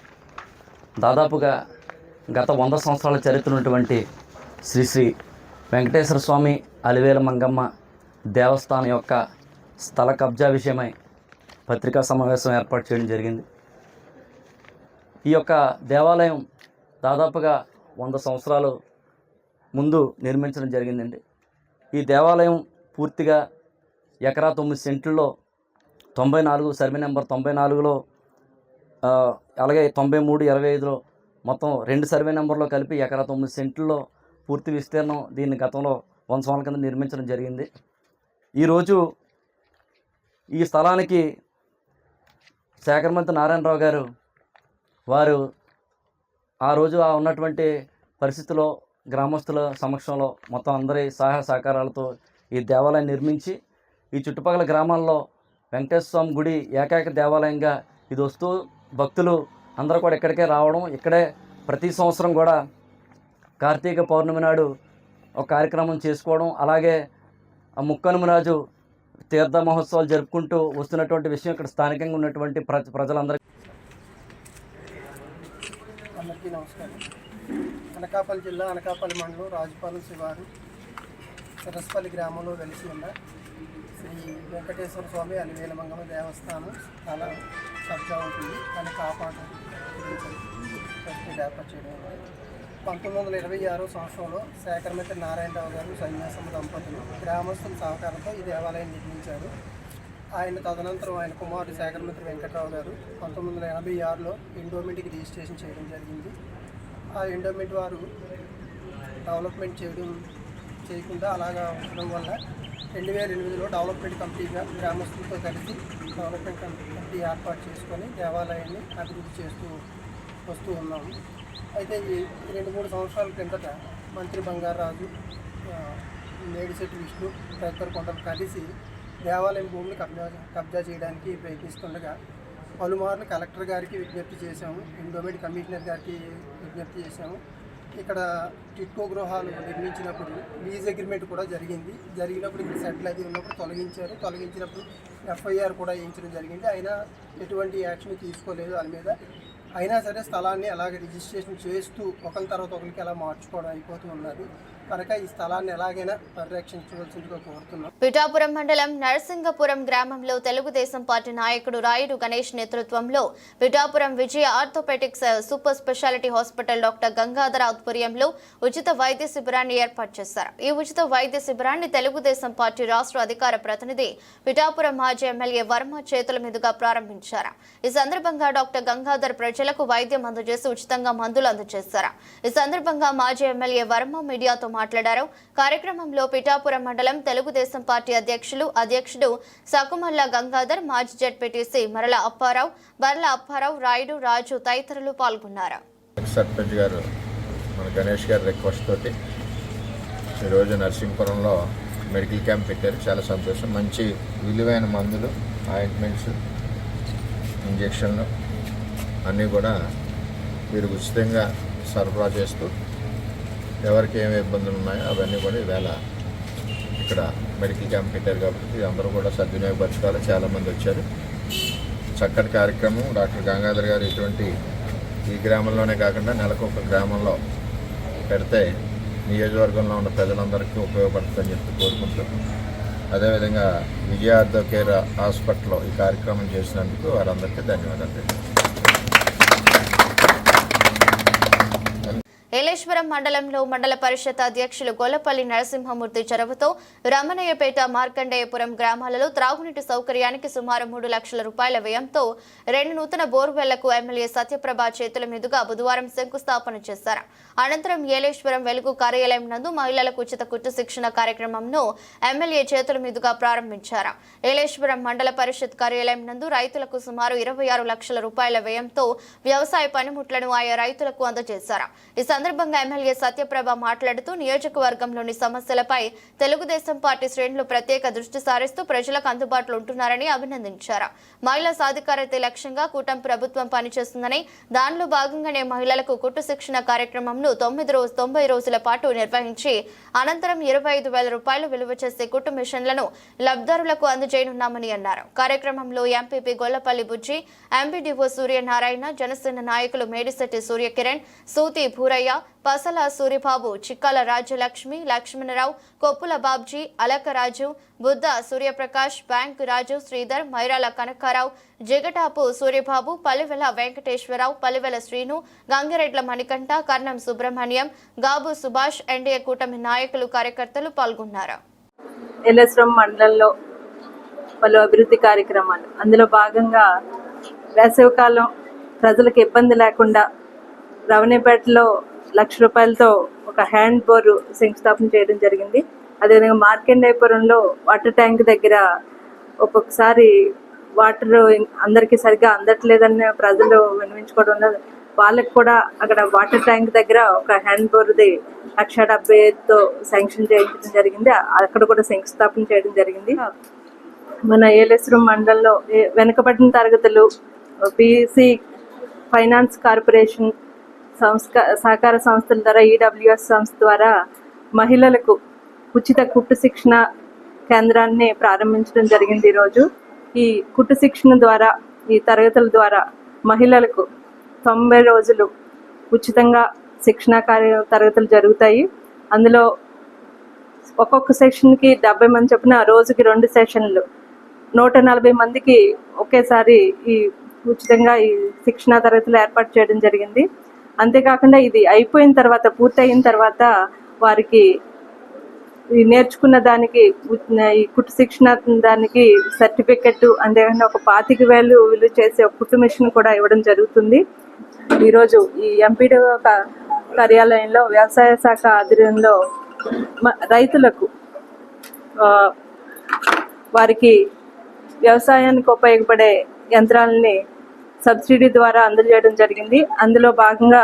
దాదాపుగా గత 100 సంవత్సరాల చరిత్ర ఉన్నటువంటి శ్రీ శ్రీ వెంకటేశ్వర స్వామి అలివేల మంగమ్మ దేవస్థానం యొక్క స్థల కబ్జా విషయమై పత్రికా సమావేశం ఏర్పాటు చేయడం జరిగింది. ఈ యొక్క దేవాలయం దాదాపుగా 100 సంవత్సరాలు ముందు నిర్మించడం జరిగిందండి. ఈ దేవాలయం పూర్తిగా ఎకరా 9 సెంట్లలో 94 సర్వే నెంబర్ 94లో అలాగే 93, 25లో మొత్తం 2 సర్వే నెంబర్లో కలిపి ఎకరా 9 సెంట్లలో పూర్తి విస్తీర్ణం. దీన్ని గతంలో 100 సంవత్సరాల కింద నిర్మించడం జరిగింది. ఈరోజు ఈ స్థలానికి శాఖమంత్రి నారాయణరావు గారు వారు ఆ రోజు ఉన్నటువంటి పరిస్థితిలో గ్రామస్తుల సమక్షంలో మొత్తం అందరి సహాయ సహకారాలతో ఈ దేవాలయం నిర్మించి ఈ చుట్టుపక్కల గ్రామాల్లో వెంకటేశ్వర స్వామి గుడి ఏకైక దేవాలయంగా ఇది వస్తూ భక్తులు అందరూ కూడా ఇక్కడికే రావడం, ఇక్కడే ప్రతి సంవత్సరం కూడా కార్తీక పౌర్ణమి నాడు ఒక కార్యక్రమం చేసుకోవడం, అలాగే ముక్కనుమరాజు తీర్థ మహోత్సవాలు జరుపుకుంటూ వస్తున్నటువంటి విషయం ఇక్కడ స్థానికంగా ఉన్నటువంటి ప్రజలందరికీ అందరికీ నమస్కారం. అనకాపల్లి జిల్లా అనకాపల్లి మండలం రాజుపాలెం శివారు సరస్పల్లి గ్రామంలో వెలిసి ఉన్న శ్రీ వెంకటేశ్వర స్వామి అలివేల మంగళ దేవస్థానం చాలా కబ్జా ఉంటుంది, దాన్ని కాపాడడం ఏర్పాటు చేయడం. 1926 సంవత్సరంలో శేఖరమిత్ర నారాయణరావు గారు సన్యాసం దంపతులు గ్రామస్తుల సహకారంతో ఈ దేవాలయం నిర్మించారు. ఆయన తదనంతరం ఆయన కుమారుడు శేఖరమిత్ర వెంకటరావు గారు 1986లో ఎండోమెంట్కి రిజిస్ట్రేషన్ చేయడం జరిగింది. ఆ ఎండోమెంట్ వారు డెవలప్మెంట్ చేయకుండా అలాగా ఉండడం వల్ల 2008లో డెవలప్మెంట్ కమిటీగా గ్రామస్తులతో కలిసి డెవలప్మెంట్ కమిటీ ఏర్పాటు చేసుకొని దేవాలయాన్ని అభివృద్ధి చేస్తూ వస్తూ ఉన్నాము. అయితే ఈ 2-3 సంవత్సరాల కిందట మంత్రి బంగారాజు, మేడిశెట్టి విష్ణు తదితర కొందరు కలిసి దేవాలయం భూమిని కబ్జా చేయడానికి ప్రయత్నిస్తుండగా పలుమార్లు కలెక్టర్ గారికి విజ్ఞప్తి చేశాము, ఎండోమెంట్ కమిషనర్ గారికి విజ్ఞప్తి చేశాము. ఇక్కడ టిట్కో గృహాలు నిర్మించినప్పుడు లీజ్ అగ్రిమెంట్ కూడా జరిగినప్పుడు ఇక్కడ సెటిల్ అది ఉన్నప్పుడు తొలగించినప్పుడు ఎఫ్ఐఆర్ కూడా వేయించడం జరిగింది. అయినా ఎటువంటి యాక్షన్ తీసుకోలేదు వాళ్ళ మీద. అయినా సరే స్థలాన్ని అలాగే రిజిస్ట్రేషన్ చేస్తూ ఒకరి తర్వాత ఒకరికి అలా మార్చుకోవడం అయిపోతూ ఉన్నది. కనుక ఈ స్థలాన్ని ఎలాగైనా పరిరక్షించవలసిందిగా కోరుతున్నాం. పిఠాపురం మండలం నరసింగపురం గ్రామంలో తెలుగుదేశం పార్టీ నాయకుడు రాయుడు గణేష్ నేతృత్వంలో Pithapuram Vijaya orthopaedics super speciality hospital doctor Gangadhara ఆధ్వర్యంలో ఉచిత వైద్య శిబిరాన్ని ఏర్పాటు చేశారు. ఈ ఉచిత వైద్య శిబిరాన్ని తెలుగుదేశం పార్టీ రాష్ట్ర అధికార ప్రతినిధి పిఠాపురం మాజీ ఎమ్మెల్యే వర్మ చేతుల మీదుగా ప్రారంభించారు. ఈ సందర్భంగా డాక్టర్ గంగాధర్ ప్రజలకు వైద్యం అందజేసి ఉచితంగా మందులు అందజేశారు. ఈ సందర్భంగా మాజీ ఎమ్మెల్యే వర్మ మీడియాతో మాట్లాడారు. కార్యక్రమంలో పిఠాపురం మండలం తెలుగుదేశం పార్టీ అధ్యక్షుడు సకుమల్ల గంగాధర్, మాజీ జెడ్పీటీసీ మరల అప్పారావు, రాయుడు, రాజు తదితరులు పాల్గొన్నారు. సర్పంచ్ గారు మన గణేష్ గారి రిక్వెస్ట్ తోటి ఈరోజు నరసింహపురంలో మెడికల్ క్యాంప్ పెట్టారు. చాలా సంతోషం. మంచి విలువైన మందులు, ఆయింట్మెంట్స్, ఇంజక్షన్లు అన్నీ కూడా వీరు ఉచితంగా సరఫరా చేస్తూ ఎవరికి ఏమి ఇబ్బందులు ఉన్నాయో అవన్నీ కూడా ఈవేళ ఇక్కడ మెడికల్ క్యాంప్ పెట్టారు కాబట్టి అందరూ కూడా సద్వినియోగపరచుకోవాలి. చాలామంది వచ్చారు. చక్కటి కార్యక్రమం. డాక్టర్ గంగాధర్ గారు ఇటువంటి ఈ గ్రామంలోనే కాకుండా నెలకొక గ్రామంలో పెడితే నియోజకవర్గంలో ఉన్న ప్రజలందరికీ ఉపయోగపడుతుందని చెప్పి కోరుకుంటూ, అదేవిధంగా విజయ ఆర్థో కేర్ హాస్పిటల్లో ఈ కార్యక్రమం చేసినందుకు వారందరికీ ధన్యవాదాలు. ఏలేశ్వరం మండలంలో మండల పరిషత్ అధ్యక్షులు గొల్లపల్లి నరసింహమూర్తి చొరవతో రమణయ్యపేట, మార్కండేయపురం గ్రామాలలో త్రాగునీటి సౌకర్యానికి సుమారు 3 లక్షల రూపాయల వ్యయంతో 2 నూతన బోర్వెళ్లకు ఎమ్మెల్యే సత్యప్రభ చేతుల మీదుగా బుధవారం శంకుస్థాపన చేశారు. అనంతరం ఏలేశ్వరం వెలుగు కార్యాలయం నందు మహిళలకు ఉచిత కుట్టు శిక్షణ కార్యక్రమంను ఎమ్మెల్యే చేతుల మీదుగా ప్రారంభించారు. ఏలేశ్వరం మండల పరిషత్ కార్యాలయం నందు రైతులకు సుమారు 26 లక్షల రూపాయల వ్యయంతో వ్యవసాయ పనిముట్లను ఆయా రైతులకు అందజేశారు. ఈ సందర్భంగా ఎమ్మెల్యే సత్యప్రభ మాట్లాడుతూ నియోజకవర్గంలోని సమస్యలపై తెలుగుదేశం పార్టీ శ్రేణులు ప్రత్యేక దృష్టి సారిస్తూ ప్రజలకు అందుబాటులో ఉంటున్నారని అభినందించారు. మహిళా సాధికారత లక్ష్యంగా కూటమి ప్రభుత్వం పనిచేస్తుందని, దానిలో భాగంగానే మహిళలకు కుట్టు శిక్షణ కార్యక్రమంను 90 రోజుల పాటు నిర్వహించి అనంతరం 25,000 రూపాయలు విలువ చేసే కుట్టు మిషన్లను లబ్ధిదారులకు అందజేయనున్నామని అన్నారు. కార్యక్రమంలో ఎంపీపీ గొల్లపల్లి బుజ్జి, ఎంపీడీఓ సూర్యనారాయణ, జనసేన నాయకులు మేడిశెట్టి సూర్యకిరణ్, సూతి భూరయ్య, పసల సూరిబాబు, చిక్కాల రాజ్యలక్ష్మి, లక్ష్మణరావు, కొప్పుల బాబ్జీ, అలకరాజు, బుద్ధ సూర్యప్రకాష్, బ్యాంకు రాజు, శ్రీధర్, మైరాల కనకారావు, జగటాపు సూర్యబాబు, పల్లివెల వెంకటేశ్వరరావు, పల్లివెల శ్రీను, గంగిరెడ్ల మణికంఠ, కర్ణం సుబ్రహ్మణ్యం, గాబు సుభాష్, ఎన్డీఏ కూటమి నాయకులు, కార్యకర్తలు పాల్గొన్నారు. ఏలేశ్వరం మండలంలో పలు అభివృద్ధి కార్యక్రమాలు, అందులో భాగంగా వేసవికాలం ప్రజలకు ఇబ్బంది లేకుండా రవణిపేటలో 1 లక్ష రూపాయలతో ఒక హ్యాండ్ బోర్ శంకుస్థాపన చేయడం జరిగింది. అదేవిధంగా మార్కండేయపురంలో వాటర్ ట్యాంక్ దగ్గర ఒక్కొక్కసారి వాటర్ అందరికీ సరిగ్గా అందట్లేదని ప్రజలు వినిపించుకోవడం, వాళ్ళకి కూడా అక్కడ వాటర్ ట్యాంక్ దగ్గర ఒక హ్యాండ్ బోర్ది 1,70,000తో శాంక్షన్ చేయించడం జరిగింది. అక్కడ కూడా శంకుస్థాపన చేయడం జరిగింది. మన ఏలేశ్వరం మండలంలో వెనుకబడిన తరగతులు, బీసీ ఫైనాన్స్ కార్పొరేషన్ సహకార సంస్థల ద్వారా, ఈడబ్ల్యూఎస్ సంస్థ ద్వారా మహిళలకు ఉచిత కుట్టు శిక్షణ కేంద్రాన్ని ప్రారంభించడం జరిగింది. ఈరోజు ఈ కుట్టు శిక్షణ ద్వారా, ఈ తరగతుల ద్వారా మహిళలకు 90 రోజులు ఉచితంగా శిక్షణా తరగతులు జరుగుతాయి. అందులో ఒక్కొక్క సెషన్కి 70 మంది చొప్పున రోజుకి 2 సెషన్లు 140 మందికి ఒకేసారి ఈ ఉచితంగా ఈ శిక్షణా తరగతులు ఏర్పాటు చేయడం జరిగింది. అంతేకాకుండా ఇది అయిపోయిన తర్వాత, పూర్తయిన తర్వాత వారికి ఈ నేర్చుకున్న దానికి ఈ కుట్టు శిక్షణ దానికి సర్టిఫికెట్, అంతేకాకుండా ఒక 25,000 విలువ చేసే ఒక కుట్టు మిషన్ కూడా ఇవ్వడం జరుగుతుంది. ఈరోజు ఈ ఎంపీడీ కార్యాలయంలో వ్యవసాయ శాఖ ఆధ్వర్యంలో రైతులకు వారికి వ్యవసాయానికి ఉపయోగపడే యంత్రాలని సబ్సిడీ ద్వారా అందజేయడం జరిగింది. అందులో భాగంగా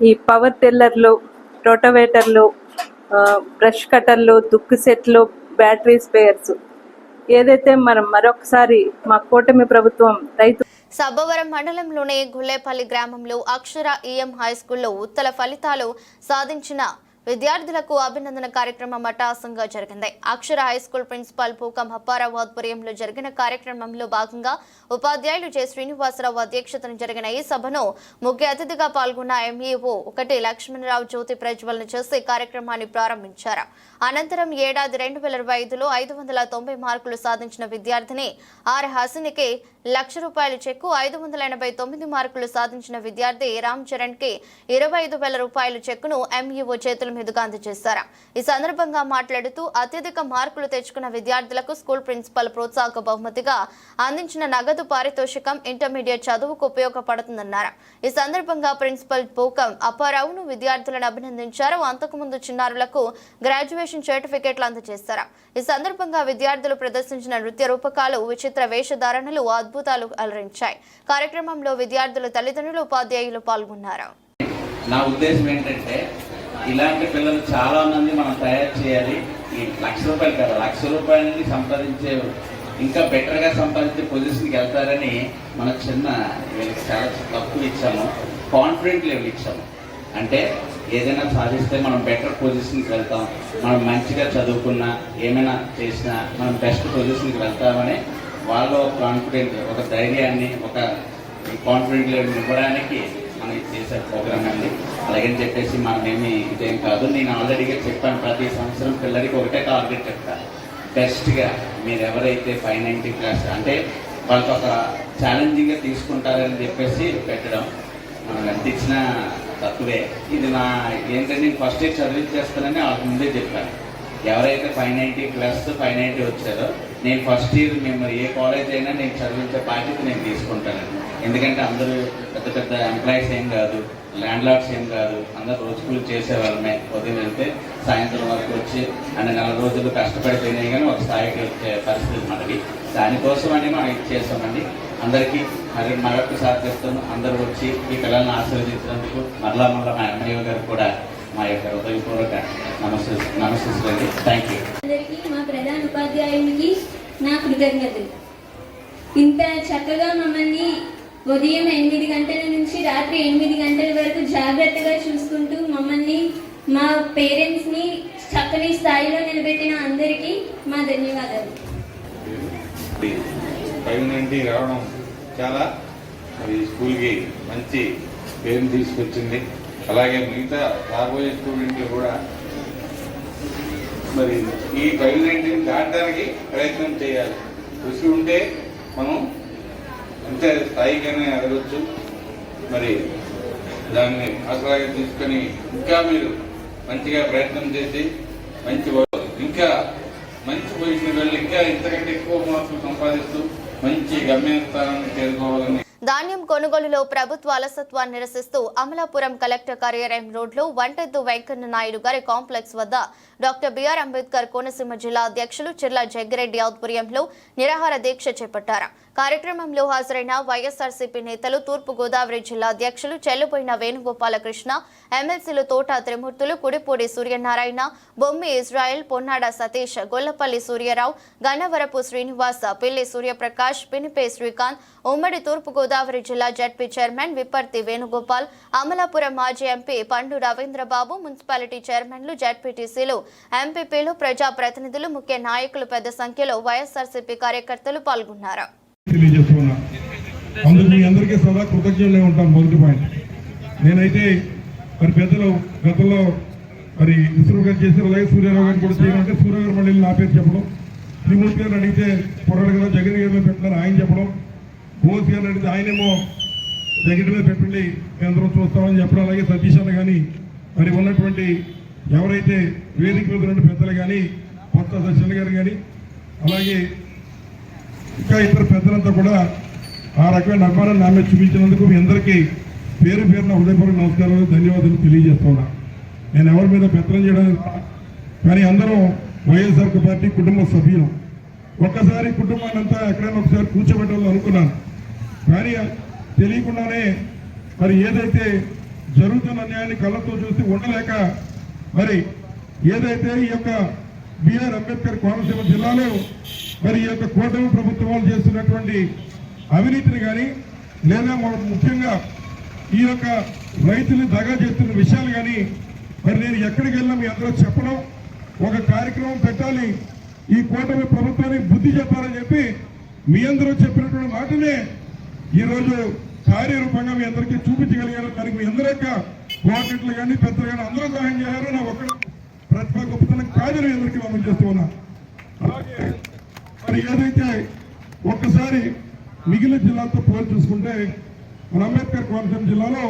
ఈ పవర్ టిల్లర్లు, రోటోవేటర్లు, బ్రష్ కట్టర్లు, దుక్కు సెట్లు, బ్యాటరీ స్పేర్స్ ఏదైతే మనం మరొకసారి మా కూటమి ప్రభుత్వం రైతు సబ్బవరం మండలంలోని గుల్లేపల్లి గ్రామంలో అక్షర ఈఎం హై స్కూల్లో ఉత్తమ ఫలితాలు సాధించిన విద్యార్థులకు అభినందన కార్యక్రమం అట్టహాసంగా జరిగింది. అక్షర హై స్కూల్ ప్రిన్సిపాల్ పూకం అప్పారావు ఆధ్వర్యంలో జరిగిన కార్యక్రమంలో భాగంగా ఉపాధ్యాయులు జె శ్రీనివాసరావు అధ్యక్షతన జరిగిన ఈ సభను ముఖ్య అతిథిగా పాల్గొన్న ఎంఈఓ 1 లక్ష్మణరావు జ్యోతి ప్రజ్వలన చేసి కార్యక్రమాన్ని ప్రారంభించారు. అనంతరం ఏడాది 2025లో 590 మార్కులు సాధించిన విద్యార్థిని ఆర్ హసనికి ₹1,00,000 చెక్కు, 589 మార్కులు సాధించిన విద్యార్థి రామ్ చరణ్ కి ₹25,000 చెక్కును ఎంఈఓ చేతుల మీదుగా అందజేశారు. ఈ సందర్భంగా మాట్లాడుతూ అత్యధిక మార్కులు తెచ్చుకున్న విద్యార్థులకు స్కూల్ ప్రిన్సిపల్ ప్రోత్సాహక బహుమతిగా అందించిన నగదు పారితోషికం ఇంటర్మీడియట్ చదువుకు ఉపయోగపడుతుందన్నారు. ఈ సందర్భంగా ప్రిన్సిపల్ పూకం అప్పారావును విద్యార్థులను అభినందించారు. అంతకుముందు చిన్నారులకు గ్రాడ్యుయేషన్ సర్టిఫికెట్లు అందజేశారు. ఈ సందర్భంగా విద్యార్థులు ప్రదర్శించిన నృత్య రూపకాలు, విచిత్ర వేషధారణలు అద్భుతాలు అలరించాయి. కార్యక్రమంలో విద్యార్థుల తల్లిదండ్రులు, ఉపాధ్యాయులు పాల్గొన్నారు. నా ఉద్దేశం ఏంటంటే ఇలాంటి పిల్లలు చాలా మంది మనం తయారు చేయాలి. ఈ ₹1,00,000 కదా, ₹1,00,000 సంపాదించే, ఇంకా బెటర్గా సంపాదించే పొజిషన్కి వెళ్తారని మనం వీళ్ళకి చాలా తక్కువ ఇచ్చాము, కాన్ఫిడెంట్ లెవెల్ ఇచ్చాము. అంటే ఏదైనా సాధిస్తే మనం బెటర్ పొజిషన్కి వెళ్తాం, మనం మంచిగా చదువుకున్నా ఏమైనా చేసినా మనం బెస్ట్ పొజిషన్కి వెళ్తామని వాళ్ళు కాన్ఫిడెంట్, ఒక ధైర్యాన్ని, ఒక కాన్ఫిడెంట్ లెవెల్ ఇవ్వడానికి మనం చేసే ప్రోగ్రామ్ అండి. అలాగని చెప్పేసి మనమేమి ఇదేం కాదు. నేను ఆల్రెడీగా చెప్పాను, ప్రతి సంవత్సరం పిల్లలకి ఒకటే టార్గెట్ చెప్తాను, బెస్ట్గా మీరు ఎవరైతే 590 క్లాస్ అంటే వాళ్ళకి ఒక ఛాలెంజింగ్గా తీసుకుంటారని చెప్పేసి పెట్టడం. మనం ఎంత ఇచ్చినా తక్కువే. ఇది నా ఏంటంటే నేను ఫస్ట్ ఇయర్ చదివించేస్తానని వాళ్ళకి ముందే చెప్పాను. ఎవరైతే 590 క్లాస్ 590 వచ్చారో నేను ఫస్ట్ ఇయర్ మేము ఏ కాలేజ్ అయినా నేను చదివించే బాధ్యత నేను తీసుకుంటానండి. ఎందుకంటే అందరూ పెద్ద పెద్ద ఎంప్లాయీస్ ఏం కాదు, ల్యాండ్ లార్డ్స్ ఏం కాదు, అందరూ రోజు కూలి చేసేవాళ్ళమే. ఉదయం వెళ్తే సాయంత్రం వరకు వచ్చి అన్ని 4 రోజులు కష్టపడిపోయినాయి కానీ ఒక స్థాయికి వచ్చే పరిస్థితి మనకి. దానికోసమని మనం ఇచ్చేస్తామండి. అందరికీ మరొకసారి చెప్తాను, అందరూ వచ్చి ఈ పిల్లల్ని ఆశీర్వదించినందుకు మరలా మా అన్నయ్య గారు కూడా మా యొక్క హృదయపూర్వక నమస్కారం. Thank you. అందరికీ, మా ప్రధాన ఉపాధ్యాయునికి నా కృతజ్ఞతలు. ఇంత చక్కగా మమ్మల్ని ఉదయం 8 గంటల నుంచి రాత్రి 8 గంటల వరకు జాగ్రత్తగా చూసుకుంటూ మమ్మల్ని, మా పేరెంట్స్ని చక్కని స్థాయిలో నిలబెట్టిన అందరికీ మా ధన్యవాదాలు. 590 రావడం చాలా స్కూల్కి మంచి పేరుని తీసుకొచ్చింది. అలాగే మిగతా రాబోయే స్టూడెంట్లు కూడా మరి ఈ 590 దాటడానికి ప్రయత్నం చేయాలి. కృషి ఉంటే మనం ఎంత స్థాయికైనా ఎదగొచ్చు. మరి దాన్ని ఆసరాగా తీసుకొని ఇంకా మీరు మంచిగా ప్రయత్నం చేసి ఇంకా మంచి పొజిషన్ వెళ్ళి ఇంకా ఇంతకంటే ఎక్కువ మార్కులు సంపాదిస్తూ మంచి గమ్యస్థానాన్ని చేరుకోవాలని. ధాన్యం కొనుగోలులో ప్రభుత్వ అలసత్వాన్ని నిరసిస్తూ అమలాపురం కలెక్టర్ కార్యాలయం రోడ్లో వంటెద్దు వెంకన్న నాయుడు గారి కాంప్లెక్స్ వద్ద డాక్టర్ బిఆర్ అంబేద్కర్ కోనసీమ జిల్లా అధ్యక్షులు చిర్ల జగ్గిరెడ్డి ఆధ్వర్యంలో నిరాహార దీక్ష చేపట్టారు. కార్యక్రమంలో హాజరైన వైఎస్ఆర్సీపీ నేతలు, తూర్పు గోదావరి జిల్లా అధ్యక్షులు చెల్లుబోయిన వేణుగోపాలకృష్ణ, ఎమ్మెల్సీలు తోట త్రిమూర్తులు, కుడిపూడి సూర్యనారాయణ, బొమ్మి ఇజ్రాయెల్, పొన్నాడ సతీష్, గొల్లపల్లి సూర్యరావు, గన్నవరపు శ్రీనివాస, పిల్లి సూర్యప్రకాష్, పినిపే శ్రీకాంత్, ఉమ్మడి తూర్పు గోదావరి జిల్లా జడ్పీ చైర్మన్ విప్పర్తి వేణుగోపాల్, అమలాపురం మాజీ ఎంపీ పండు రవీంద్రబాబు, మున్సిపాలిటీ చైర్మన్లు, జడ్పీటీసీలు, ఎంపీపీలు, ప్రజాప్రతినిధులు, ముఖ్య నాయకులు పెద్ద సంఖ్యలో వైఎస్ఆర్సీపీ కార్యకర్తలు పాల్గొన్నారు. అందరికీ సదా కృతజ్ఞులే ఉంటాం. మొదటి పాయింట్, నేనైతే మరి పెద్దలు గతంలో మరి విశ్వ గారు చేసిన అలాగే సూర్యారావు గారు కూడా చేయాలంటే సూర్య గారు మళ్ళీ నా పేరు చెప్పడం, త్రిమూర్తి గారిని అడిగితే పొరడు కదా జగన్ గారి మీద పెట్టినారు ఆయన చెప్పడం, బోస్ గారిని అడిగితే ఆయనేమో జగన్ మీద పెట్టండి కేంద్రం చూస్తామని చెప్పడం, అలాగే సతీష్ అన్న కానీ మరి ఉన్నటువంటి ఎవరైతే వేదిక మీద ఉన్న పెద్దలు కానీ కొత్త సత్యన్ గారు కానీ అలాగే ఇంకా ఇతర పెద్దలంతా కూడా ఆ రకమైన అభిమానాన్ని నా మీద చూపించినందుకు మీ అందరికీ పేరు పేరున హృదయపూర్వక నమస్కారాలు, ధన్యవాదాలు తెలియజేస్తున్నా. నేను ఎవరి మీద పెత్తనం చేయడానికి కానీ అందరం వైఎస్ఆర్ పార్టీ కుటుంబ సభ్యులు. ఒక్కసారి కుటుంబాన్ని అంతా ఎక్కడైనా ఒకసారి కూర్చోబెట్టాలని అనుకున్నాను, కానీ తెలియకుండానే మరి ఏదైతే జరుగుతున్న అన్యాయాన్ని కళ్ళతో చూసి ఉండలేక మరి ఏదైతే ఈ యొక్క బిఆర్ అంబేద్కర్ కోనసీమ జిల్లాలో మరి ఈ యొక్క కూటమి ప్రభుత్వాలు చేస్తున్నటువంటి అవినీతిని కానీ లేదా ముఖ్యంగా ఈ యొక్క రైతులు దగా చేస్తున్న విషయాలు కానీ మరి నేను ఎక్కడికి వెళ్ళినా మీ అందరూ చెప్పడం, ఒక కార్యక్రమం పెట్టాలి, ఈ కూటమి ప్రభుత్వానికి బుద్ధి చెప్పాలని చెప్పి మీ అందరూ చెప్పినటువంటి మాటనే ఈరోజు కార్యరూపంగా మీ అందరికీ చూపించగలిగారు. దానికి మీ అందరి యొక్క కోఆర్డినేటర్లు కానీ పెద్దలు కానీ అందరూ సహాయం చేశారు. నా ఒక్క ప్రతిభ గొప్పతనం కాదు మీ అందరికీ మనం చేస్తూ ఉన్నా. అలాగే మరి ఏదైతే ఒక్కసారి మిగిలిన జిల్లాతో పోల్చి చూసుకుంటే మన అంబేద్కర్ కోనసీమ జిల్లాలో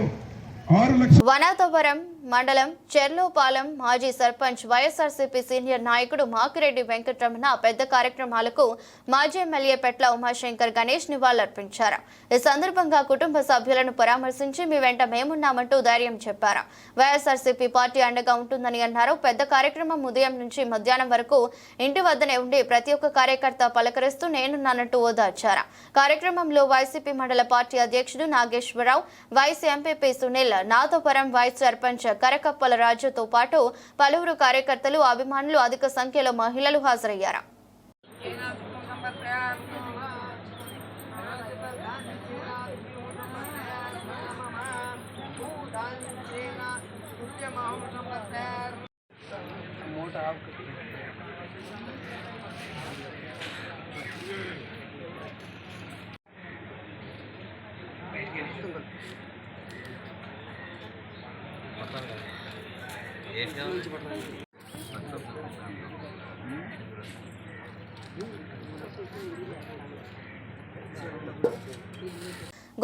6 లక్షల వనాతవరం మండలం చెర్లోపాలెం మాజీ సర్పంచ్ వైఎస్ఆర్సీపీ సీనియర్ నాయకుడు మాకిరెడ్డి వెంకటరమణ పెద్ద కార్యక్రమాలకు మాజీ ఎమ్మెల్యే పెట్ల ఉమాశంకర్ గణేష్ నివాళులర్పించారు. ఈ సందర్భంగా కుటుంబ సభ్యులను పరామర్శించి మీ వెంట మేమున్నామంటూ ధైర్యం చెప్పారు. వైఎస్ఆర్సీపీ పార్టీ అండగా ఉంటుందని అన్నారు. పెద్ద కార్యక్రమం ఉదయం నుంచి మధ్యాహ్నం వరకు ఇంటి వద్దనే ఉండి ప్రతి ఒక్క కార్యకర్త పలకరిస్తూ నేనున్నానంటూ ఓదార్చారు. కార్యక్రమంలో వైసీపీ మండల పార్టీ అధ్యక్షుడు Nageswararao, vice MPP Sunil, Nathapuram vice sarpanch Karakappala రాజుతో పాటు పలువురు కార్యకర్తలు, అభిమానులు, అధిక సంఖ్యలో మహిళలు హాజరయ్యారు.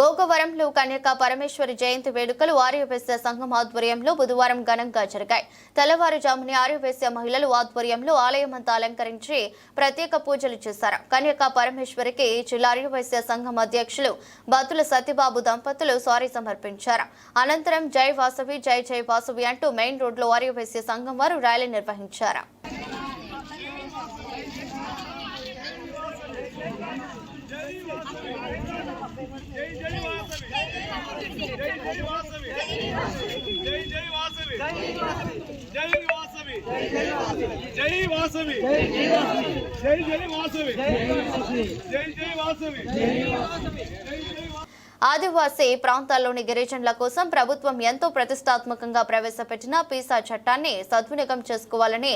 గోకవరంలో కన్యకా పరమేశ్వరి జయంతి వేడుకలు ఆర్యవేశ్య సంఘం ఆధ్వర్యంలో బుధవారం ఘనంగా జరిగాయి. తెల్లవారుజామున ఆర్యవేశ్య మహిళలు ఆధ్వర్యంలో ఆలయమంతా అలంకరించి ప్రత్యేక పూజలు చేశారు. కన్యకా పరమేశ్వరికి జిల్లా ఆర్యవేశ్య సంఘం అధ్యక్షులు బతుల సత్యబాబు దంపతులు సారీ సమర్పించారు. అనంతరం జై వాసవి జై జై వాసవి అంటూ మెయిన్ రోడ్లో ఆర్యవేశ్య సంఘం వారు ర్యాలీ నిర్వహించారు. ఆదివాసీ ప్రాంతాల్లోని గిరిజనుల కోసం ప్రభుత్వం ఎంతో ప్రతిష్టాత్మకంగా ప్రవేశపెట్టిన పీసా చట్టాన్ని సద్వినియోగం చేసుకోవాలని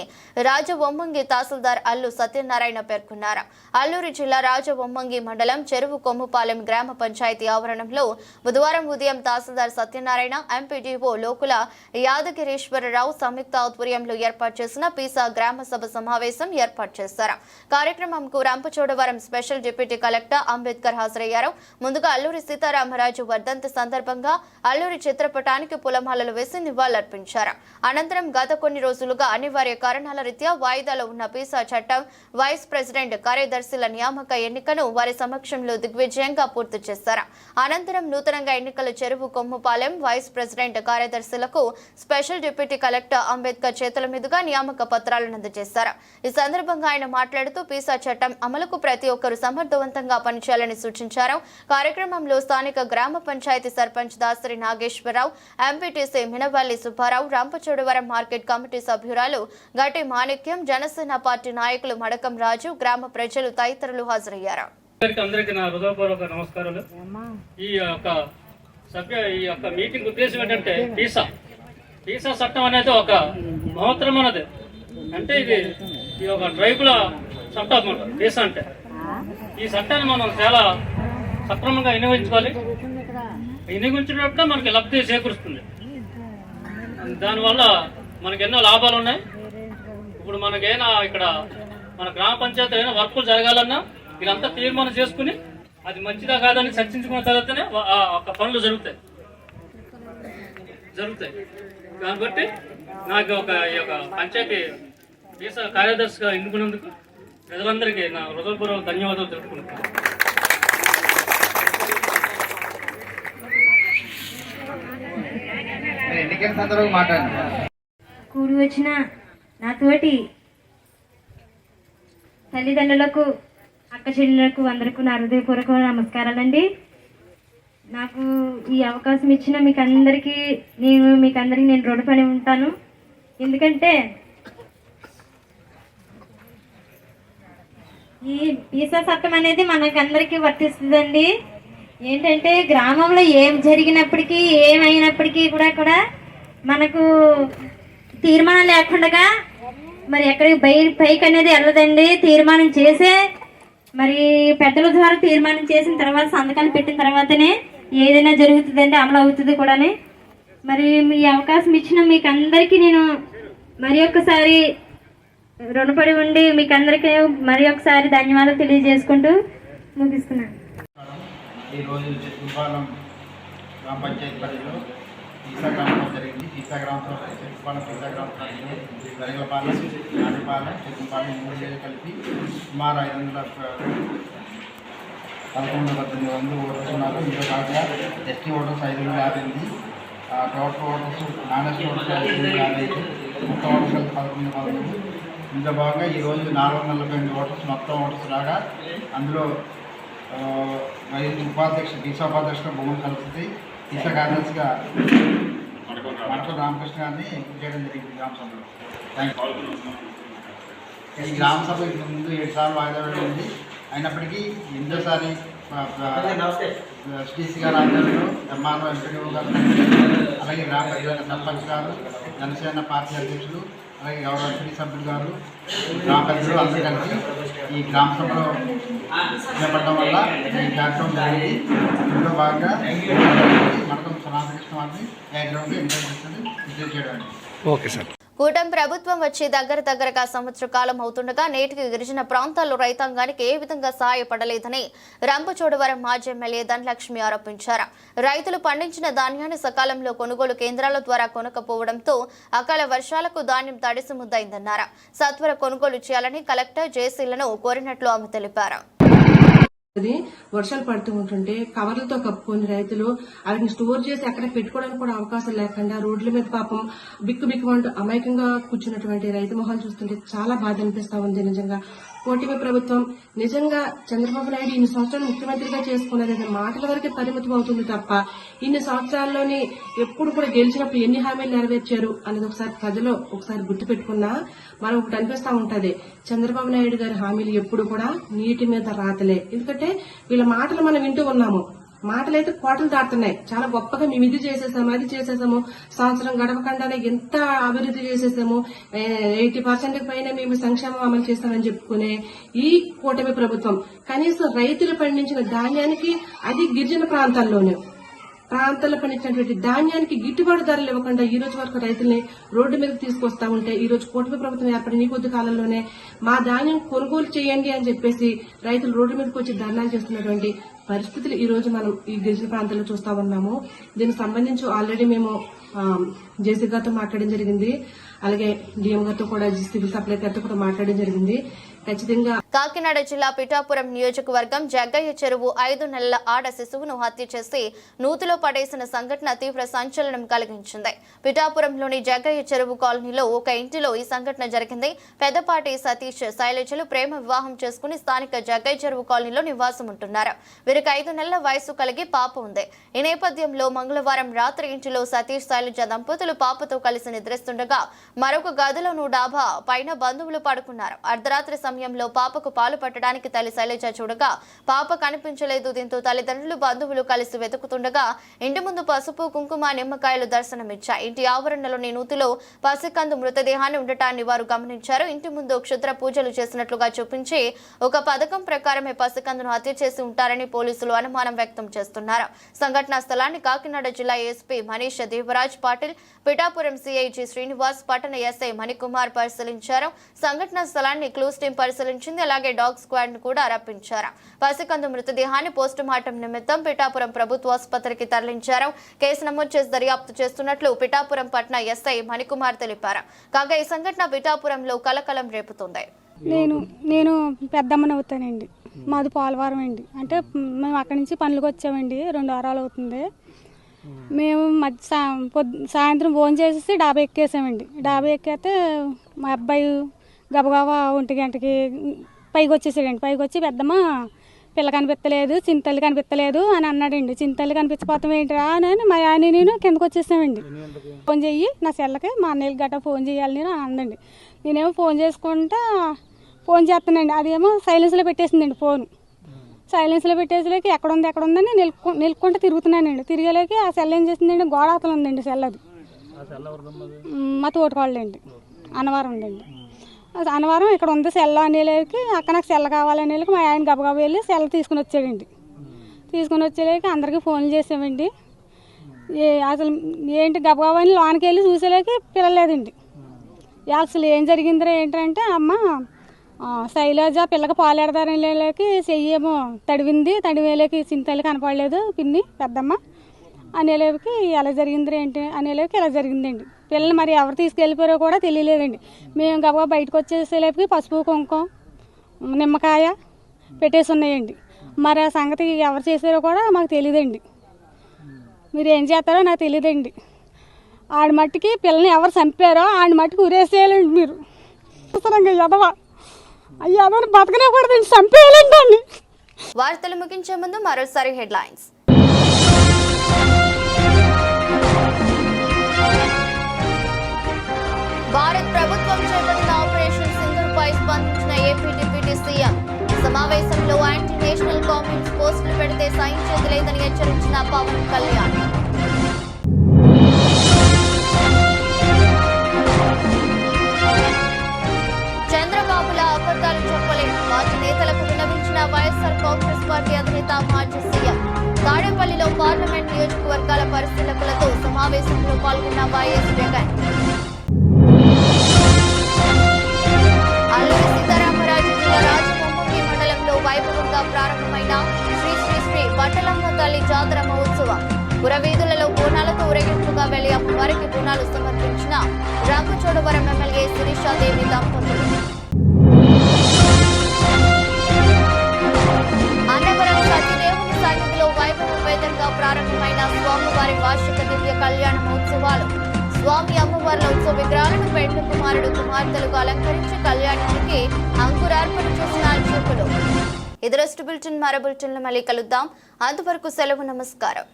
రాజవొమ్మంగి తహసీల్దార్ అల్లు సత్యనారాయణ పేర్కొన్నారు. అల్లూరి జిల్లా రాజవొమ్మంగి మండలం చెరువు కొమ్ముపాలెం గ్రామ పంచాయతీ ఆవరణంలో బుధవారం ఉదయం తహసీల్దార్ సత్యనారాయణ, ఎంపీడీఓ లోకుల యాదగిరీశ్వరరావు సంయుక్త ఆధ్వర్యంలో ఏర్పాటు చేసిన పీసా గ్రామ సభ సమావేశం ఏర్పాటు చేశారు. కార్యక్రమంకు Rampachodavaram special deputy collector Ambedkar హాజరయ్యారు. ముందుగా అల్లూరి సీతారామరాజు వర్ధంతి సందర్భంగా అల్లూరి చిత్రపటానికి పూలమాలలు వేసి నివాళులర్పించారు. అనంతరం గత కొన్ని రోజులుగా అనివార్య కారణాల రీత్యా వాయిదాలో ఉన్న పీసా చట్టం వైస్ ప్రెసిడెంట్ కార్యదర్శుల నియామక ఎన్నికను వారి సమక్షంలో దిగ్విజయంగా పూర్తి చేశారు. అనంతరం నూతనంగా ఎన్నికల చెరువు కొమ్ముపాలెం వైస్ ప్రెసిడెంట్ కార్యదర్శులకు స్పెషల్ డిప్యూటీ కలెక్టర్ అంబేద్కర్ చేతుల మీదుగా నియామక పత్రాలను అందజేశారు. ఈ సందర్భంగా ఆయన మాట్లాడుతూ పీసా చట్టం అమలుకు ప్రతి ఒక్కరూ సమర్థవంతంగా పనిచేయాలని సూచించారు. కార్యక్రమంలో స్థానిక గ్రామ panchayat sarpanch Dasari Nageswararao, MPTC Minavalli Subbarao, Rampachodavaram market committee సభ్యురాలు గట్టి మాణిక్యం, జనసేన పార్టీ నాయకులు మడకం రాజు, గ్రామ ప్రజలు తదితరులు హాజరయ్యారు. అందరికీ నా హృదయపూర్వక నమస్కారాలు. ఈ యొక్క మీటింగ్ ఉద్దేశం ఏంటంటే పీసా చట్టం అనేది ఒక మహత్తరమైనది. అంటే ఇది ఒక ట్రైబుల చట్టం అన్నమాట. పీసా అంటే ఈ చట్టాన్ని మనం చాలా సక్రమంగా వినియోగించుకోవాలి. వినియోగించేటప్పుడు మనకి లబ్ధి చేకూరుస్తుంది. దానివల్ల మనకి ఎన్నో లాభాలు ఉన్నాయి. ఇప్పుడు మనకైనా ఇక్కడ మన గ్రామ పంచాయతీ అయినా వర్కులు జరగాలన్నా వీళ్ళంతా తీర్మానం చేసుకుని అది మంచిదా కాదని చర్చించుకున్న తర్వాతనే ఒక పనులు జరుగుతాయి. కాబట్టి నాకు ఈ యొక్క పంచాయతీ దేశ కార్యదర్శిగా ఎన్నుకున్నందుకు ప్రజలందరికీ నా హృదయపూర్వక ధన్యవాదాలు తెలుపుకుంటున్నాను. కూడి వచ్చిన నాతోటి తల్లిదండ్రులకు, అక్క చెల్లెలకు అందరికీ నా హృదయపూర్వక నమస్కారాలండి. నాకు ఈ అవకాశం ఇచ్చిన మీకు అందరికీ నేను రుణపడి ఉంటాను. ఎందుకంటే ఈ పీసా చట్టం అనేది మనకందరికీ వర్తిస్తుందండి. ఏంటంటే గ్రామంలో ఏం జరిగినప్పటికీ ఏమైనప్పటికీ కూడా మనకు తీర్మానం లేకుండా మరి ఎక్కడికి పైకి అనేది వెళ్ళదండి. తీర్మానం చేసే మరి పెద్దల ద్వారా తీర్మానం చేసిన తర్వాత సంతకాలు పెట్టిన తర్వాతనే ఏదైనా జరుగుతుందండి, అమలు అవుతుంది కూడానే. మరి ఈ అవకాశం ఇచ్చిన మీకు అందరికీ నేను మరి ఒక్కసారి రుణపడి ఉండి మీకు అందరికీ మరి ఒకసారి ధన్యవాదాలు తెలియజేసుకుంటూ ముగిస్తున్నాను. ఈరోజు చెట్టుపాలెం గ్రామ పంచాయతీ పరిధిలో పీసా గ్రామంలో జరిగింది. పీసా గ్రామంలో చెట్టుపాలెం పీసా గ్రామం వెలగలపాలెం, నాటిపాలెం, చెట్టుపాలెం 3 ఏళ్ళు కలిపి సుమారు 511,18 ఓటర్స్ ఉన్నారు. ఇందులో కాగా ST voters 558, total voters non ST voters 555, మొత్తం ఓటర్స్ కలిసి 11,000. ఇందులో భాగంగా ఈరోజు 448 ఓటర్స్ మొత్తం ఓటర్స్ రాగా అందులో ఉపాధ్యక్షుడు పీసా ఉపాధ్యక్షుడు భూములు కలుస్తుంది. పీసా కార్యదర్శిగా మట్ల రామకృష్ణ గారిని ఎంపిక చేయడం జరిగింది గ్రామ సభలో. ఈ గ్రామ సభ ఇంతకు ముందు 7 సార్లు వాయిదా వేయబడింది. అయినప్పటికీ 8వ సారి ఎస్టీసీ గారు ఆధ్వర్యంలో ఎంఆర్ఓ ఎంపీడీఓ గారు, అలాగే గ్రామ ప్రజల సర్పంచ్ గారు, జనసేన పార్టీ అధ్యక్షులు, అలాగే గౌరవ ఎంపీ సభ్యులు గారు, గ్రామ పెద్దలు అందరూ కలిసి ఈ గ్రామ సభలో చేపట్టడం వల్ల ఈ కార్యక్రమం జరిగింది. ఇందులో భాగంగా మనకు సనాతకృష్ణ వారిని ఏకగ్రహంగా ఇంటర్వ్యూ చేయడం. Okay sir. కూటమి ప్రభుత్వం వచ్చి దగ్గరగా సంవత్సర కాలం అవుతుండగా నేటికి గిరిజన ప్రాంతాల్లో రైతాంగానికి ఏ విధంగా సహాయపడలేదని రంపచోడవరం మాజీ ఎమ్మెల్యే ధనలక్ష్మి ఆరోపించారు. రైతులు పండించిన ధాన్యాన్ని సకాలంలో కొనుగోలు కేంద్రాల ద్వారా కొనకపోవడంతో అకాల వర్షాలకు ధాన్యం తడిసి ముద్దయిందన్నారు. సత్వర కొనుగోలు చేయాలని కలెక్టర్ జేసీలను కోరినట్లు ఆమె తెలిపారు. వర్షాలు పడుతూ ఉంటుంటే కవర్లతో కప్పుకొని రైతులు వాటిని స్టోర్ చేసి అక్కడ పెట్టుకోవడానికి కూడా అవకాశం లేకుండా రోడ్ల మీద పాపం బిక్కుమంటూ అమాయకంగా కూర్చున్నటువంటి రైతు మొహాలు చూస్తుంటే చాలా బాధ అనిపిస్తా ఉంది. నిజంగా కూటమి ప్రభుత్వం నిజంగా చంద్రబాబు నాయుడు ఇన్ని సంవత్సరాలు ముఖ్యమంత్రిగా చేసుకున్నది మాటల వరకే పరిమితం అవుతుంది తప్ప ఇన్ని సంవత్సరాల్లోని ఎప్పుడు కూడా గెలిచినప్పుడు ఎన్ని హామీలు నెరవేర్చారు అనేది ఒకసారి ప్రజలు ఒకసారి గుర్తు పెట్టుకున్నా మనం ఒకటి అనిపిస్తా ఉంటది. చంద్రబాబు నాయుడు గారి హామీలు ఎప్పుడు కూడా నీటి మీద రాతలే. ఎందుకంటే వీళ్ళ మాటలు మనం వింటూ ఉన్నాము. మాటలైతే కోటలు దాటుతున్నాయి. చాలా గొప్పగా మేము ఇది చేసేసాము, అది చేసేసాము, సంవత్సరం గడపకుండానే ఎంత అభివృద్ధి చేసేసాము, 80% పైన మేము సంక్షేమం అమలు చేస్తామని చెప్పుకునే ఈ కూటమి ప్రభుత్వం కనీసం రైతులు పండించిన ధాన్యానికి, అది గిరిజన ప్రాంతాల్లో పండించినటువంటి ధాన్యానికి గిట్టుబాటు ధరలు ఇవ్వకుండా ఈ రోజు వరకు రైతుల్ని రోడ్డు మీదకి తీసుకొస్తా ఉంటే ఈ రోజు కూటమి ప్రభుత్వం ఏర్పడిన ఈ కొద్ది కాలంలోనే మా ధాన్యం కొనుగోలు చేయండి అని చెప్పేసి రైతులు రోడ్డు మీదకి వచ్చి ధర్నాలు చేస్తున్నటువంటి పరిస్థితులు ఈ రోజు మనం ఈ గిరిజన ప్రాంతాల్లో చూస్తా ఉన్నాము. దీనికి సంబంధించి ఆల్రెడీ మేము జేసీ గారితో మాట్లాడడం జరిగింది. అలాగే డిఎం గారితో కూడా, సివిల్ సప్లై గారితో కూడా మాట్లాడడం జరిగింది. ఖచ్చితంగా కాకినాడ జిల్లా పిఠాపురం నియోజకవర్గం జగ్గయ్య చెరువు 5 నెలల ఆడ శిశువును హత్య చేసి నూతిలో పడేసిన సంఘటన తీవ్ర సంచలనం కలిగించింది. పిఠాపురంలోని జగ్గయ్య చెరువు కాలనీలో ఒక ఇంటిలో ఈ సంఘటన జరిగింది. పెద్దపాటి సతీష్, శైలజలు ప్రేమ వివాహం చేసుకుని స్థానిక జగ్గయ్య చెరువు కాలనీలో నివాసం ఉంటున్నారు. వీరికి 5 నెలల వయసు కలిగి పాప ఉంది. ఈ నేపథ్యంలో మంగళవారం రాత్రి ఇంటిలో సతీష్, శైలజ దంపతులు పాపతో కలిసి నిద్రిస్తుండగా మరొక గదిలోనూ డాబా పైన బంధువులు పడుకున్నారు. అర్ధరాత్రి సమయంలో పాపకు పాలు పట్టడానికి తల్లి శైలజ చూడగా పాప కనిపించలేదు. దీంతో తల్లిదండ్రులు బంధువులు కలిసి వెతుకుతుండగా ఇంటి ముందు పసుపు కుంకుమ నిమ్మకాయలు దర్శనమిచ్చాయి. ఇంటి ఆవరణలోని నూతిలో పసికందు మృతదేహాన్ని ఉండటాన్ని వారు గమనించారు. ఇంటి ముందు క్షుద్ర పూజలు చేసినట్లుగా చూపించి ఒక పథకం ప్రకారమే పసికందును హత్య చేసి ఉంటారని పోలీసులు అనుమానం వ్యక్తం చేస్తున్నారు. సంఘటనా స్థలాన్ని కాకినాడ జిల్లా ఎస్పీ మనీష్ దేవరాజ్ పాటిల్, పిఠాపురం సిఐజీ శ్రీనివాస్, పట్టణ ఎస్ఐ మణికుమార్ పరిశీలించారు. సంఘటనా స్థలాన్ని క్లూస్ టీం పరిశీలించింది. అలాగే డాగ్ స్క్వాడ్ ను కూడా రప్పించారు. పసికందు మృతదేహాన్ని పోస్టుమార్టం నిమిత్తం పిఠాపురం ప్రభుత్వ ఆసుపత్రికి తరలించారు. కేసు నమోదు చేసి దర్యాప్తు చేస్తున్నట్లు పిఠాపురం పట్టణ ఎస్ఐ మణికుమార్ తెలిపారు. కాగా ఈ సంఘటన పిఠాపురంలో కలకలం రేపుతుంది. నేను పెద్దమ్మని అవుతానండి. మాది పోలవరం అండి. అంటే మేము అక్కడి నుంచి పనులకు వచ్చామండి. 2 వారాలు అవుతుంది. మేము సాయంత్రం భోజనం చేసేసి డాబా ఎక్కేసామండి. డాబా ఎక్కేస్తే మా అబ్బాయి గబగబా 1 గంటకి పైకి వచ్చేసాడండి. పైకి వచ్చి పెద్దమ్మ పిల్ల కనిపించలేదు, చింతల్లి కనిపించలేదు అని అన్నాడండి. చింతల్లి కనిపించపోతాం ఏంటిరా అని మా ఆయన నేను కిందకు వచ్చేసామండి. ఫోన్ చెయ్యి నా సెల్లకి, మా అన్నయ్యకి గట్రా ఫోన్ చేయాలి నేను అందండి. నేనేమో ఫోన్ చేసుకుంటా ఫోన్ చేస్తానండి. అదేమో సైలెన్స్లో పెట్టేసిందండి. ఫోన్ సైలెన్స్లో పెట్టేసలేకి ఎక్కడ ఉందని నిలుక్కుంటూ తిరుగుతున్నానండి. తిరిగేలేకి ఆ సెల్ ఏం చేసిందండి, గోడ అవతల ఉందండి సెల్. అది మా తోటకోళ్ళండి, అన్నవరం ఉందండి. అన్నవరం ఇక్కడ ఉంది సెల్ అనేలేకి, అక్కడ నాకు సెల్ కావాలనేలేకి మా ఆయన గబగబా వెళ్ళి సెల్ తీసుకుని వచ్చాడండి. తీసుకుని వచ్చేలేకి అందరికీ ఫోన్లు చేసామండి. అసలు ఏంటి గబగబా అని లోనికి వెళ్ళి చూసేలేకి పిల్లలేదండి. అసలు ఏం జరిగిందిరా ఏంటంటే, అమ్మ శైలజ పిల్లకి పాలేడదారనేలేకి చెయ్యేమో తడివేలేకి చింతలు కనపడలేదు పిన్ని పెద్దమ్మ అనేలేకి ఎలా జరిగిందిరా ఏంటి అనేలేకి ఇలా జరిగిందండి. పిల్లలు మరి ఎవరు తీసుకెళ్ళిపోయారో కూడా తెలియలేదండి. మేము గబగబా బయటకు వచ్చేసేలేకి పసుపు కుంకుమ నిమ్మకాయ పెట్టేసి ఉన్నాయండి. మరి ఆ సంగతి ఎవరు చేశారో కూడా మాకు తెలియదండి. మీరు ఏం చేస్తారో నాకు తెలియదండి. ఆడి మట్టికి పిల్లని ఎవరు చంపారో ఆడి మట్టికి ఉరేసేయాలండి. మీరు ఎదవా అయ్యాదని బతకనేకూడదండి, చంపేయాలండి అండి. వార్తలు ముగించే ముందు మరోసారి హెడ్లైన్స్. భారత్ ప్రభుత్వం చేపట్టిన ఆపరేషన్ సింధూర్ పై స్పందించిన ఏపీ డిప్యూటీ సీఎం. సమావేశంలో యాంటీ నేషనల్ కామెంట్స్ పోస్టులు పెడితే సహించేది లేదని హెచ్చరించిన పవన్ కళ్యాణ్. చంద్రబాబుల అబద్ధాలు చెప్పలేదు. పార్టీ నేతలకు విన్నవించిన వైఎస్ఆర్ కాంగ్రెస్ పార్టీ అధినేత మాజీ సీఎం. తాడేపల్లిలో పార్లమెంట్ నియోజకవర్గాల పరిశీలకులతో సమావేశంలో పాల్గొన్న వైఎస్ జగన్. అల్లూరి సీతారామరాజు జిల్లా రాజమొమ్మంగి మండలంలో వైభవంగా ప్రారంభమైన శ్రీ శ్రీ శ్రీ బట్టలమ్మ తల్లి జాతర మహోత్సవం. పురవీధులలో బోనాలతో ఊరేగింపుగా వెళ్లి అమ్మవారికి బోనాలు సమర్పించిన రంపచోడవరం ఎమ్మెల్యే శిరీషాదేవి దంపతులు. అన్నవరం సత్యదేవుని సన్నిధిలో వైభవపేతంగా ప్రారంభమైన స్వామివారి వార్షిక దివ్య కళ్యాణ మహోత్సవాలు. స్వామి అమ్మవార్ల ఉత్సవ విగ్రహాలను పెండ్లి కుమారుడు కుమార్తెలుగా అలంకరించి కళ్యాణానికి అంకురార్పణ చేసిన అర్చకులు. ఇది బులెటిన్. మరో బులెటిన్లో మళ్ళీ కలుద్దాం. అంతవరకు సెలవు. నమస్కారం.